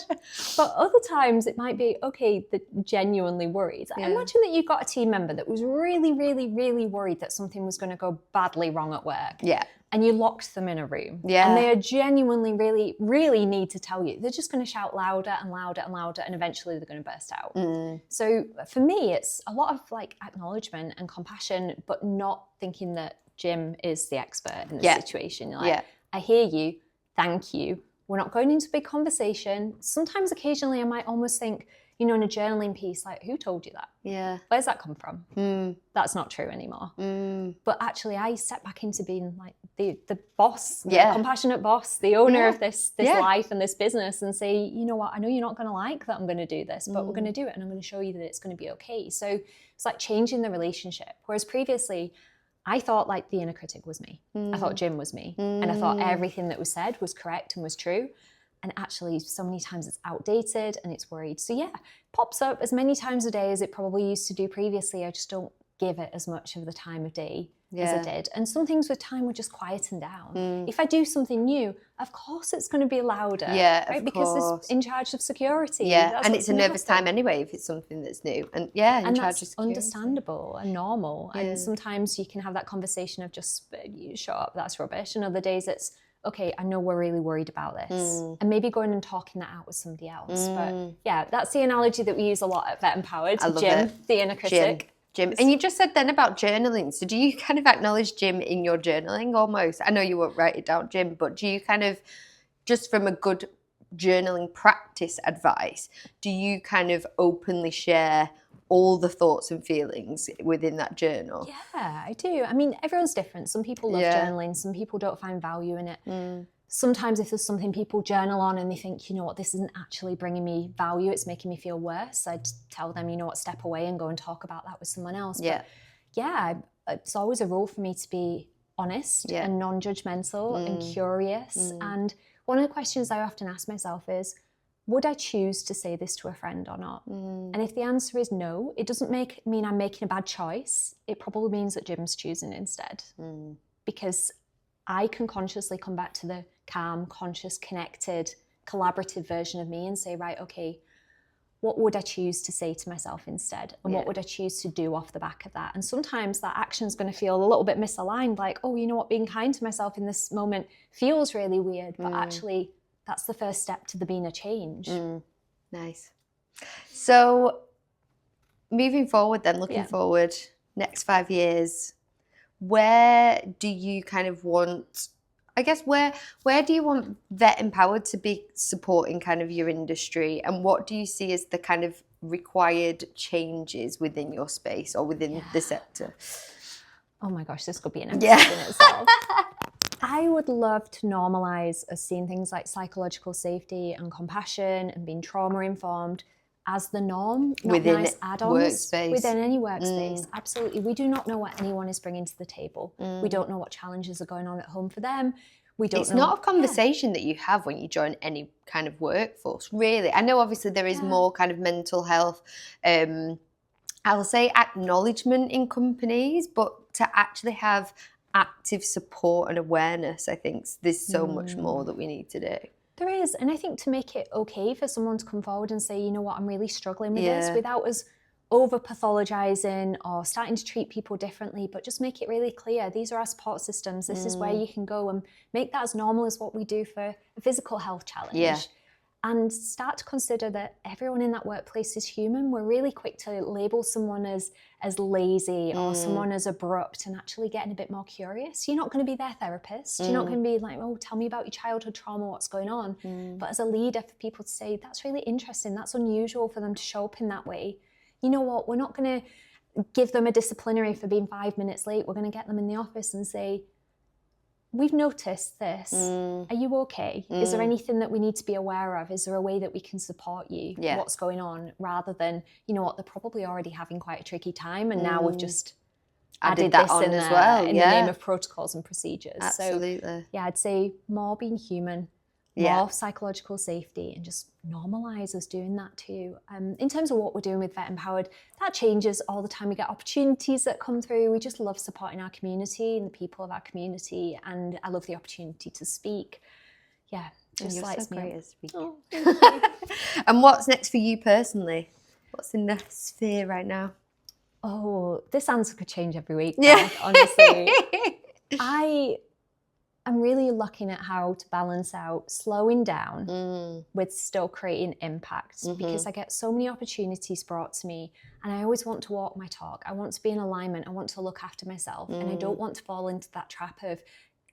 But other times it might be, okay, they're genuinely worried. Imagine that you got a team member that was really, really, really worried that something was going to go badly wrong at work. Yeah. And you locked them in a room. Yeah. And they are genuinely, really, really need to tell you. They're just going to shout louder and louder and louder, and eventually they're going to burst out. So for me, it's a lot of like acknowledgement and compassion, but not thinking that Jim is the expert in the situation. You're like, I hear you. Thank you. We're not going into a big conversation. Sometimes, occasionally, I might almost think, you know, in a journaling piece, like, who told you that? Yeah. Where's that come from? That's not true anymore. But actually, I step back into being like the boss, the compassionate boss, the owner of this life and this business, and say, you know what, I know you're not going to like that I'm going to do this, but we're going to do it, and I'm going to show you that it's going to be okay. So it's like changing the relationship. Whereas previously, I thought like the inner critic was me. I thought Jim was me. And I thought everything that was said was correct and was true. And actually so many times it's outdated and it's worried. So yeah, pops up as many times a day as it probably used to do previously. I just don't give it as much of the time of day as I did. And some things with time would just quieten down. If I do something new, of course it's going to be louder. Yeah, right? Because it's in charge of security. Yeah, and it's a nervous time anyway if it's something that's new. And in charge of security. Understandable and normal. Yeah. And sometimes you can have that conversation of just, you shut up, that's rubbish. And other days it's, okay, I know we're really worried about this. And maybe going and talking that out with somebody else. But yeah, that's the analogy that we use a lot at Vet Empowered. I love Jim, it. the inner critic. Jim. And you just said then about journaling. So do you kind of acknowledge Jim in your journaling almost? I know you won't write it down, Jim, but do you kind of, just from a good journaling practice advice, do you kind of openly share all the thoughts and feelings within that journal? Yeah, I do. I mean, everyone's different. Some people love journaling. Some people don't find value in it. Sometimes if there's something people journal on and they think, you know what, this isn't actually bringing me value, it's making me feel worse, I'd tell them, you know what, step away and go and talk about that with someone else. But yeah, it's always a rule for me to be honest and non-judgmental and curious. And one of the questions I often ask myself is, would I choose to say this to a friend or not? And if the answer is no, it doesn't mean I'm making a bad choice. It probably means that Jim's choosing instead. Because I can consciously come back to the calm, conscious, connected, collaborative version of me and say, right, okay, what would I choose to say to myself instead? And what would I choose to do off the back of that? And sometimes that action is going to feel a little bit misaligned, like, oh, you know what, being kind to myself in this moment feels really weird, but actually that's the first step to there being a change. Nice. So moving forward then, looking forward, next 5 years, where do you kind of want, I guess, where do you want Vet Empowered to be supporting kind of your industry, and what do you see as the kind of required changes within your space or within the sector? Oh my gosh, this could be an episode in itself. I would love to normalise us seeing things like psychological safety and compassion and being trauma-informed as the norm, not within nice add-ons. Workspace. Within any workspace, absolutely. We do not know what anyone is bringing to the table. We don't know what challenges are going on at home for them. We don't know. It's not a conversation that you have when you join any kind of workforce, really. I know obviously there is more kind of mental health I'll say acknowledgement in companies, but to actually have active support and awareness, I think there's so much more that we need to do. There is, and I think to make it okay for someone to come forward and say, you know what, I'm really struggling with this, without us over pathologizing or starting to treat people differently, but just make it really clear, these are our support systems, this is where you can go, and make that as normal as what we do for a physical health challenge. And start to consider that everyone in that workplace is human. We're really quick to label someone as lazy or someone as abrupt, and actually getting a bit more curious. You're not going to be their therapist. You're not going to be like, oh, tell me about your childhood trauma, what's going on. But as a leader, for people to say, that's really interesting, that's unusual for them to show up in that way. You know what, we're not going to give them a disciplinary for being 5 minutes late. We're going to get them in the office and say, we've noticed this. Are you okay? Is there anything that we need to be aware of? Is there a way that we can support you? What's going on? Rather than, you know what, they're probably already having quite a tricky time, and now we've just added that on as well in the name of protocols and procedures. Absolutely. So yeah, I'd say more being human, more psychological safety, and just normalise us doing that too. In terms of what we're doing with Vet Empowered, that changes all the time. We get opportunities that come through. We just love supporting our community and the people of our community, and I love the opportunity to speak. Yeah, just lights me up. Oh, and what's next for you personally? What's in the sphere right now? Oh, this answer could change every week. Beth, honestly. I'm really looking at how to balance out slowing down with still creating impact, because I get so many opportunities brought to me, and I always want to walk my talk. I want to be in alignment. I want to look after myself, and I don't want to fall into that trap of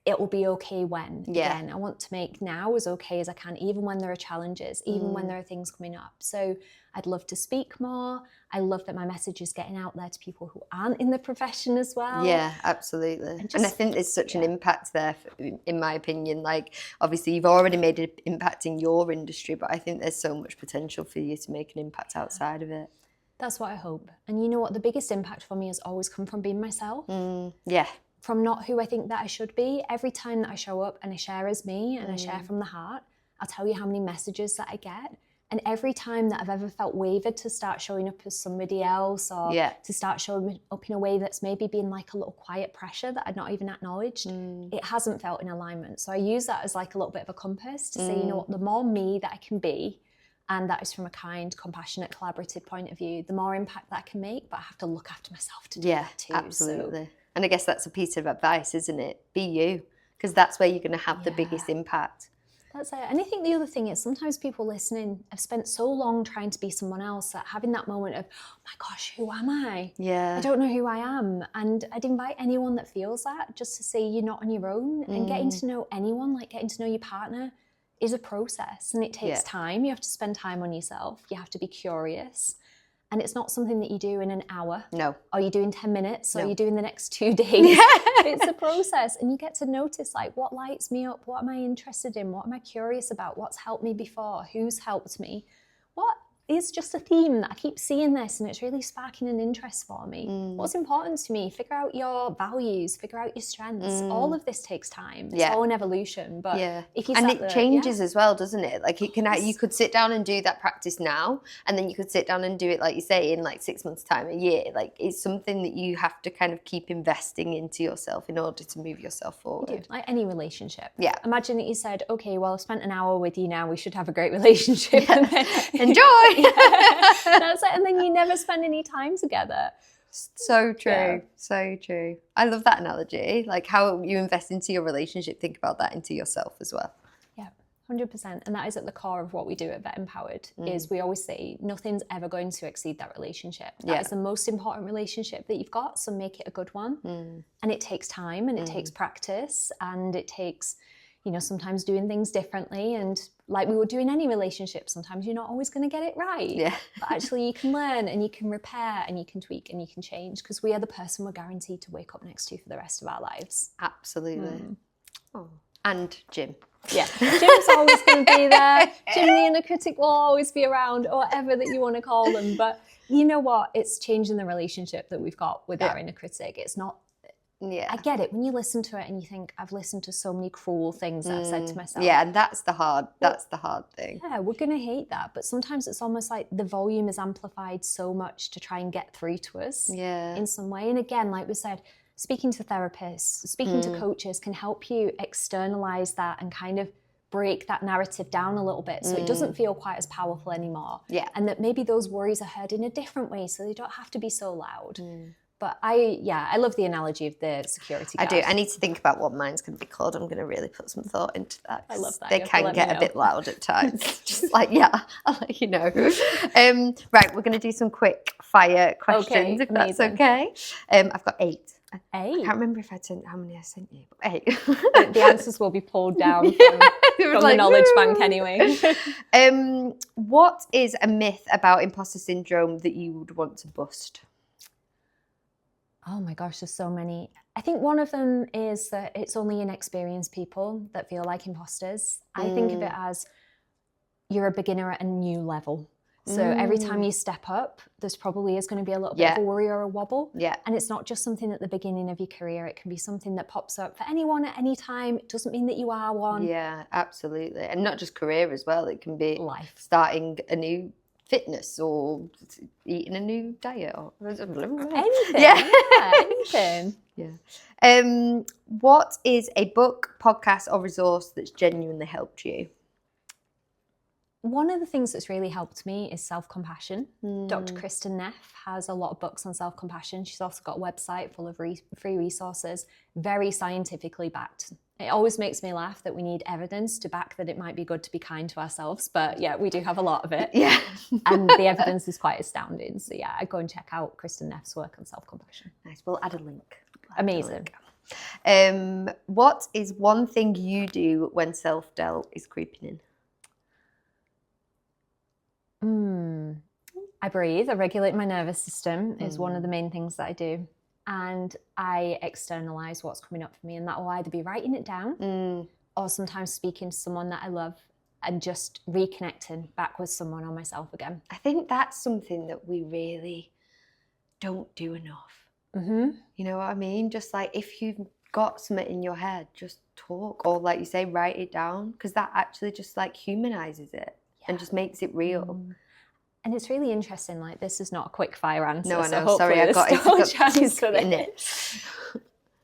it will be okay when. Again, I want to make now as okay as I can, even when there are challenges, even when there are things coming up. So I'd love to speak more. I love that my message is getting out there to people who aren't in the profession as well. Yeah, absolutely. And I think there's such an impact there, in my opinion. Like, obviously, you've already made an impact in your industry, but I think there's so much potential for you to make an impact outside of it. That's what I hope. And you know what? The biggest impact for me has always come from being myself. From not who I think that I should be. Every time that I show up and I share as me and I share from the heart, I'll tell you how many messages that I get. And every time that I've ever felt wavered to start showing up as somebody else, or to start showing up in a way that's maybe been like a little quiet pressure that I'd not even acknowledged, it hasn't felt in alignment. So I use that as like a little bit of a compass to say, you know what, the more me that I can be, and that is from a kind, compassionate, collaborative point of view, the more impact that I can make, but I have to look after myself to do that too. Absolutely. And I guess that's a piece of advice, isn't it? Be you, because that's where you're going to have the biggest impact. That's it. And I think the other thing is sometimes people listening have spent so long trying to be someone else that having that moment of, oh my gosh, who am I? I don't know who I am. And I'd invite anyone that feels that just to say you're not on your own. And getting to know anyone, like getting to know your partner, is a process, and it takes time. You have to spend time on yourself. You have to be curious. And it's not something that you do in an hour. No. Or you do in 10 minutes, or you do in the next 2 days. It's a process, and you get to notice like what lights me up, what am I interested in, what am I curious about, what's helped me before, who's helped me, what is just a theme that I keep seeing this and it's really sparking an interest for me. What's important to me? Figure out your values, figure out your strengths. All of this takes time. It's all an evolution. But if you it changes as well, doesn't it? Like it can, you could sit down and do that practice now, and then you could sit down and do it, like you say, in like 6 months' time, a year. Like it's something that you have to kind of keep investing into yourself in order to move yourself forward. Like any relationship. Yeah. Imagine that you said, okay, well, I've spent an hour with you now. We should have a great relationship. Enjoy. That's it. And then you never spend any time together. So true. So true. I love that analogy. Like how you invest into your relationship, think about that into yourself as well. Yeah, 100%. And that is at the core of what we do at Vet Empowered, is we always say nothing's ever going to exceed that relationship. That is the most important relationship that you've got, so make it a good one. And it takes time, and it takes practice, and it takes, you know, sometimes doing things differently. And like we would do in any relationship, sometimes you're not always going to get it right. But actually you can learn, and you can repair, and you can tweak, and you can change, because we are the person we're guaranteed to wake up next to for the rest of our lives. Absolutely. Oh. And Jim. Yeah, Jim's always going to be there. Jim the inner critic will always be around, or whatever that you want to call them. But you know what? It's changing the relationship that we've got with our inner critic. It's not Yeah. I get it when you listen to it and you think, I've listened to so many cruel things that I've said to myself. Yeah, and that's the hard thing. Yeah, we're going to hate that. But sometimes it's almost like the volume is amplified so much to try and get through to us in some way. And again, like we said, speaking to therapists, speaking to coaches can help you externalize that and kind of break that narrative down a little bit so it doesn't feel quite as powerful anymore. Yeah. And that maybe those worries are heard in a different way so they don't have to be so loud. But I love the analogy of the security guard. I do. I need to think about what mine's going to be called. I'm going to really put some thought into that. I love that. They can get a bit loud at times. Just like, I'll let you know. Right, we're going to do some quick fire questions, if that's okay. I've got 8. I can't remember if I sent how many I sent you, but 8. The answers will be pulled down from the knowledge bank anyway. What is a myth about imposter syndrome that you would want to bust? Oh my gosh, there's so many. I think one of them is that it's only inexperienced people that feel like imposters. I think of it as you're a beginner at a new level. So every time you step up, there's probably is going to be a little bit of a worry or a wobble. Yeah. And it's not just something at the beginning of your career. It can be something that pops up for anyone at any time. It doesn't mean that you are one. Yeah, absolutely. And not just career as well. It can be life. Starting a new fitness or eating a new diet or anything. Yeah, anything. Yeah. What is a book, podcast, or resource that's genuinely helped you? One of the things that's really helped me is self-compassion. Dr. Kristen Neff has a lot of books on self-compassion. She's also got a website full of free resources, very scientifically backed. It always makes me laugh that we need evidence to back that it might be good to be kind to ourselves. But yeah, we do have a lot of it. Yeah. And the evidence is quite astounding. So yeah, I go and check out Kristen Neff's work on self-compassion. Nice. We'll add a link. Amazing. What is one thing you do when self-doubt is creeping in? I breathe. I regulate my nervous system is one of the main things that I do. And I externalize what's coming up for me. And that will either be writing it down or sometimes speaking to someone that I love and just reconnecting back with someone or myself again. I think that's something that we really don't do enough. You know what I mean? Just like if you've got something in your head, just talk, or like you say, write it down, because that actually just like humanizes it and just makes it real. And it's really interesting, like this is not a quick fire answer. No, I know. So Sorry, I got it.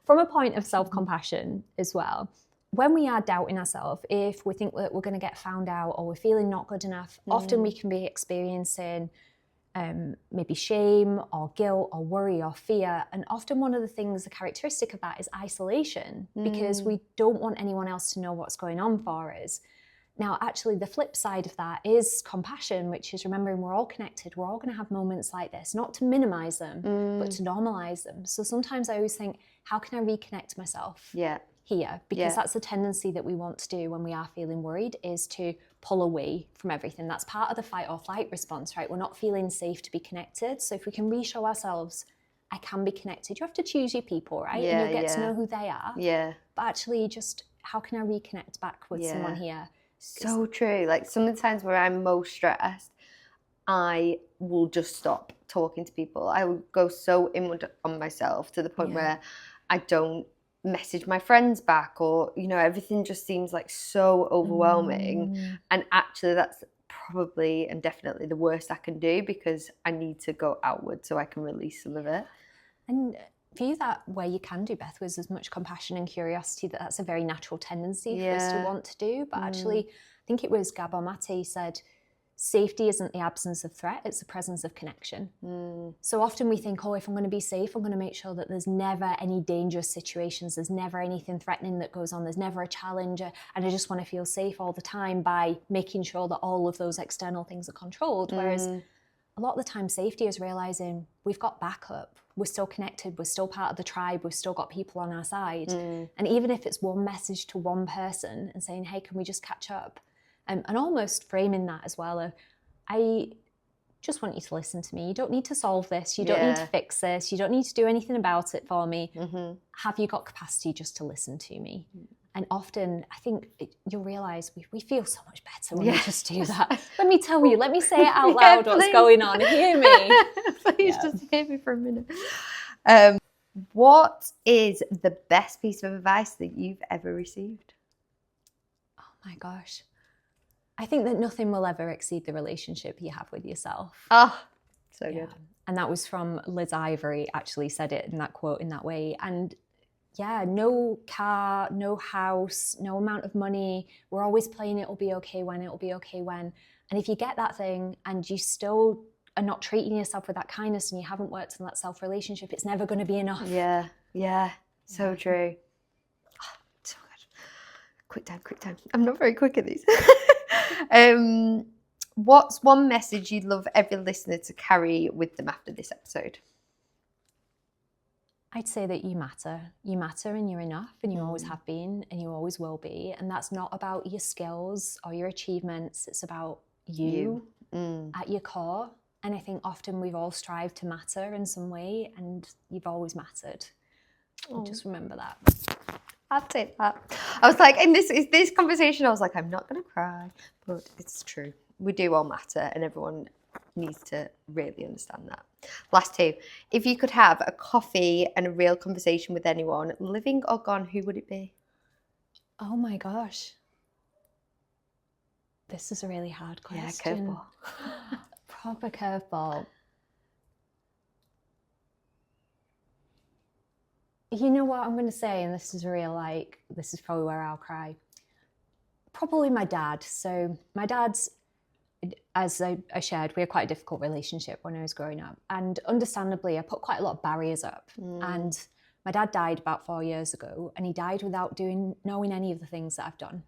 From a point of self-compassion as well, when we are doubting ourselves, if we think that we're going to get found out or we're feeling not good enough, often we can be experiencing maybe shame or guilt or worry or fear. And often one of the things, the characteristic of that is isolation, because we don't want anyone else to know what's going on for us. Now, actually, the flip side of that is compassion, which is remembering we're all connected. We're all going to have moments like this, not to minimize them, but to normalize them. So sometimes I always think, how can I reconnect myself here? Because that's the tendency that we want to do when we are feeling worried, is to pull away from everything. That's part of the fight or flight response, right? We're not feeling safe to be connected. So if we can re-show ourselves, I can be connected. You have to choose your people, right? And you'll get to know who they are. But actually, just how can I reconnect back with someone here? So true. Like some of the times where I'm most stressed, I will just stop talking to people. I will go so inward on myself to the point where I don't message my friends back, or, you know, everything just seems like so overwhelming. And actually that's probably and definitely the worst I can do, because I need to go outward so I can release some of it. And view that where you can do, Beth, with as much compassion and curiosity, that's a very natural tendency for us to want to do. But actually, I think it was Gabor Mate said, safety isn't the absence of threat, it's the presence of connection. So often we think, oh, if I'm going to be safe, I'm going to make sure that there's never any dangerous situations, there's never anything threatening that goes on, there's never a challenge, and I just want to feel safe all the time by making sure that all of those external things are controlled. Whereas a lot of the time safety is realizing we've got backup, we're still connected, we're still part of the tribe, we've still got people on our side. And even if it's one message to one person and saying, hey, can we just catch up? And almost framing that as well of, I just want you to listen to me. You don't need to solve this. You don't need to fix this. You don't need to do anything about it for me. Have you got capacity just to listen to me? And often, I think you'll realise we feel so much better when we just do that. Let me tell you, let me say it out loud what's going on. Hear me. Please just hear me for a minute. What is the best piece of advice that you've ever received? Oh my gosh. I think that nothing will ever exceed the relationship you have with yourself. Oh, so good. And that was from Liz Ivory, actually said it in that quote in that way. And yeah, no car, no house, no amount of money. We're always playing it'll be okay when, it'll be okay when. And if you get that thing and you still are not treating yourself with that kindness and you haven't worked on that self-relationship, it's never going to be enough. Yeah, so true. Oh, so good. Quick time. I'm not very quick at these. What's one message you'd love every listener to carry with them after this episode? I'd say that you matter. You matter and you're enough, and you always have been and you always will be. And that's not about your skills or your achievements. It's about you. At your core. And I think often we've all strived to matter in some way, and you've always mattered. Just remember that. I'd say that. I was like, in this conversation, I was like, I'm not going to cry, but it's true. We do all matter, and everyone needs to really understand that. Last two. If you could have a coffee and a real conversation with anyone, living or gone, who would it be? Oh my gosh. This is a really hard question. Yeah, curveball. Proper curveball. You know what I'm going to say, and this is this is probably where I'll cry. Probably my dad. So my dad's, as I shared, we had quite a difficult relationship when I was growing up. And understandably, I put quite a lot of barriers up. And my dad died about 4 years ago, and he died without knowing any of the things that I've done.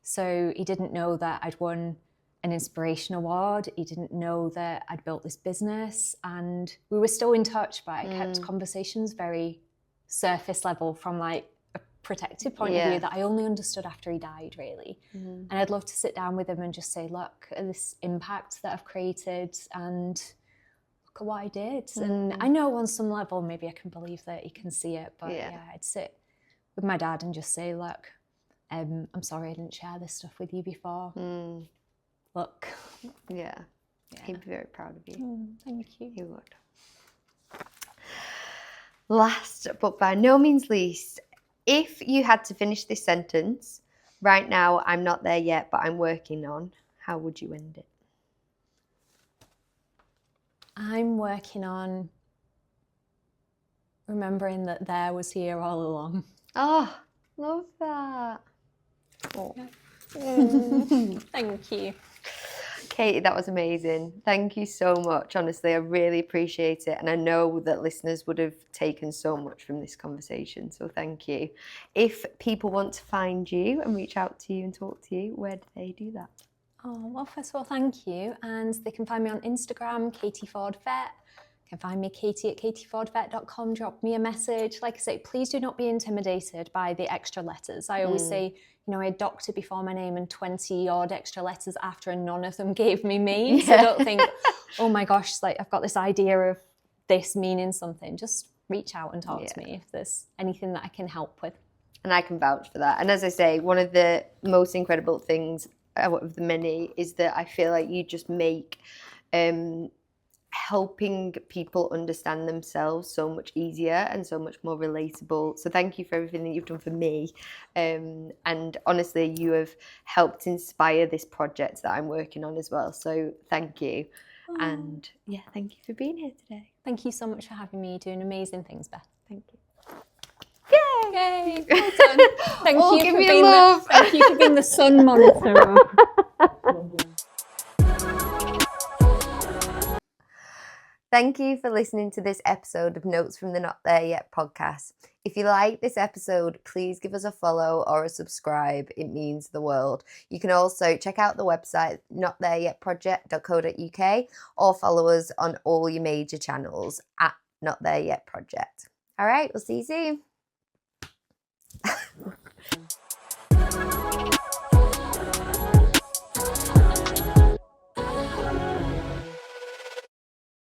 So he didn't know that I'd won an inspiration award. He didn't know that I'd built this business, and we were still in touch, but I kept conversations very surface level from like a protective point of view that I only understood after he died, really. And I'd love to sit down with him and just say, look at this impact that I've created and look at what I did. And I know on some level, maybe I can believe that he can see it, but I'd sit with my dad and just say, look, I'm sorry I didn't share this stuff with you before. Look. Yeah. He'd be very proud of you. Thank you. He would. Last, but by no means least, if you had to finish this sentence, right now, I'm not there yet, but I'm working on, how would you end it? I'm working on remembering that there was here all along. Oh, love that. Oh. Thank you. Katie, that was amazing. Thank you so much. Honestly, I really appreciate it. And I know that listeners would have taken so much from this conversation. So thank you. If people want to find you and reach out to you and talk to you, where do they do that? Oh, well, first of all, thank you. And they can find me on Instagram, Katie Ford Vet. You can find me, Katie at katiefordvet.com. Drop me a message. Like I say, please do not be intimidated by the extra letters. I always say, you know, I had doctor before my name and 20 odd extra letters after, and none of them gave me me. So don't think, oh my gosh, like I've got this idea of this meaning something. Just reach out and talk to me if there's anything that I can help with. And I can vouch for that. And as I say, one of the most incredible things out of the many is that I feel like you just make helping people understand themselves so much easier and so much more relatable. So thank you for everything that you've done for me. And honestly, you have helped inspire this project that I'm working on as well. So thank you. And yeah, thank you for being here today. Thank you so much for having me. You're doing amazing things, Beth. Thank you. Yay! Well done. Thank Thank you for being the sun monitor. Thank you for listening to this episode of Notes from the Not There Yet podcast. If you like this episode, please give us a follow or a subscribe. It means the world. You can also check out the website notthereyetproject.co.uk or follow us on all your major channels at Not There Yet Project. All right, we'll see you soon.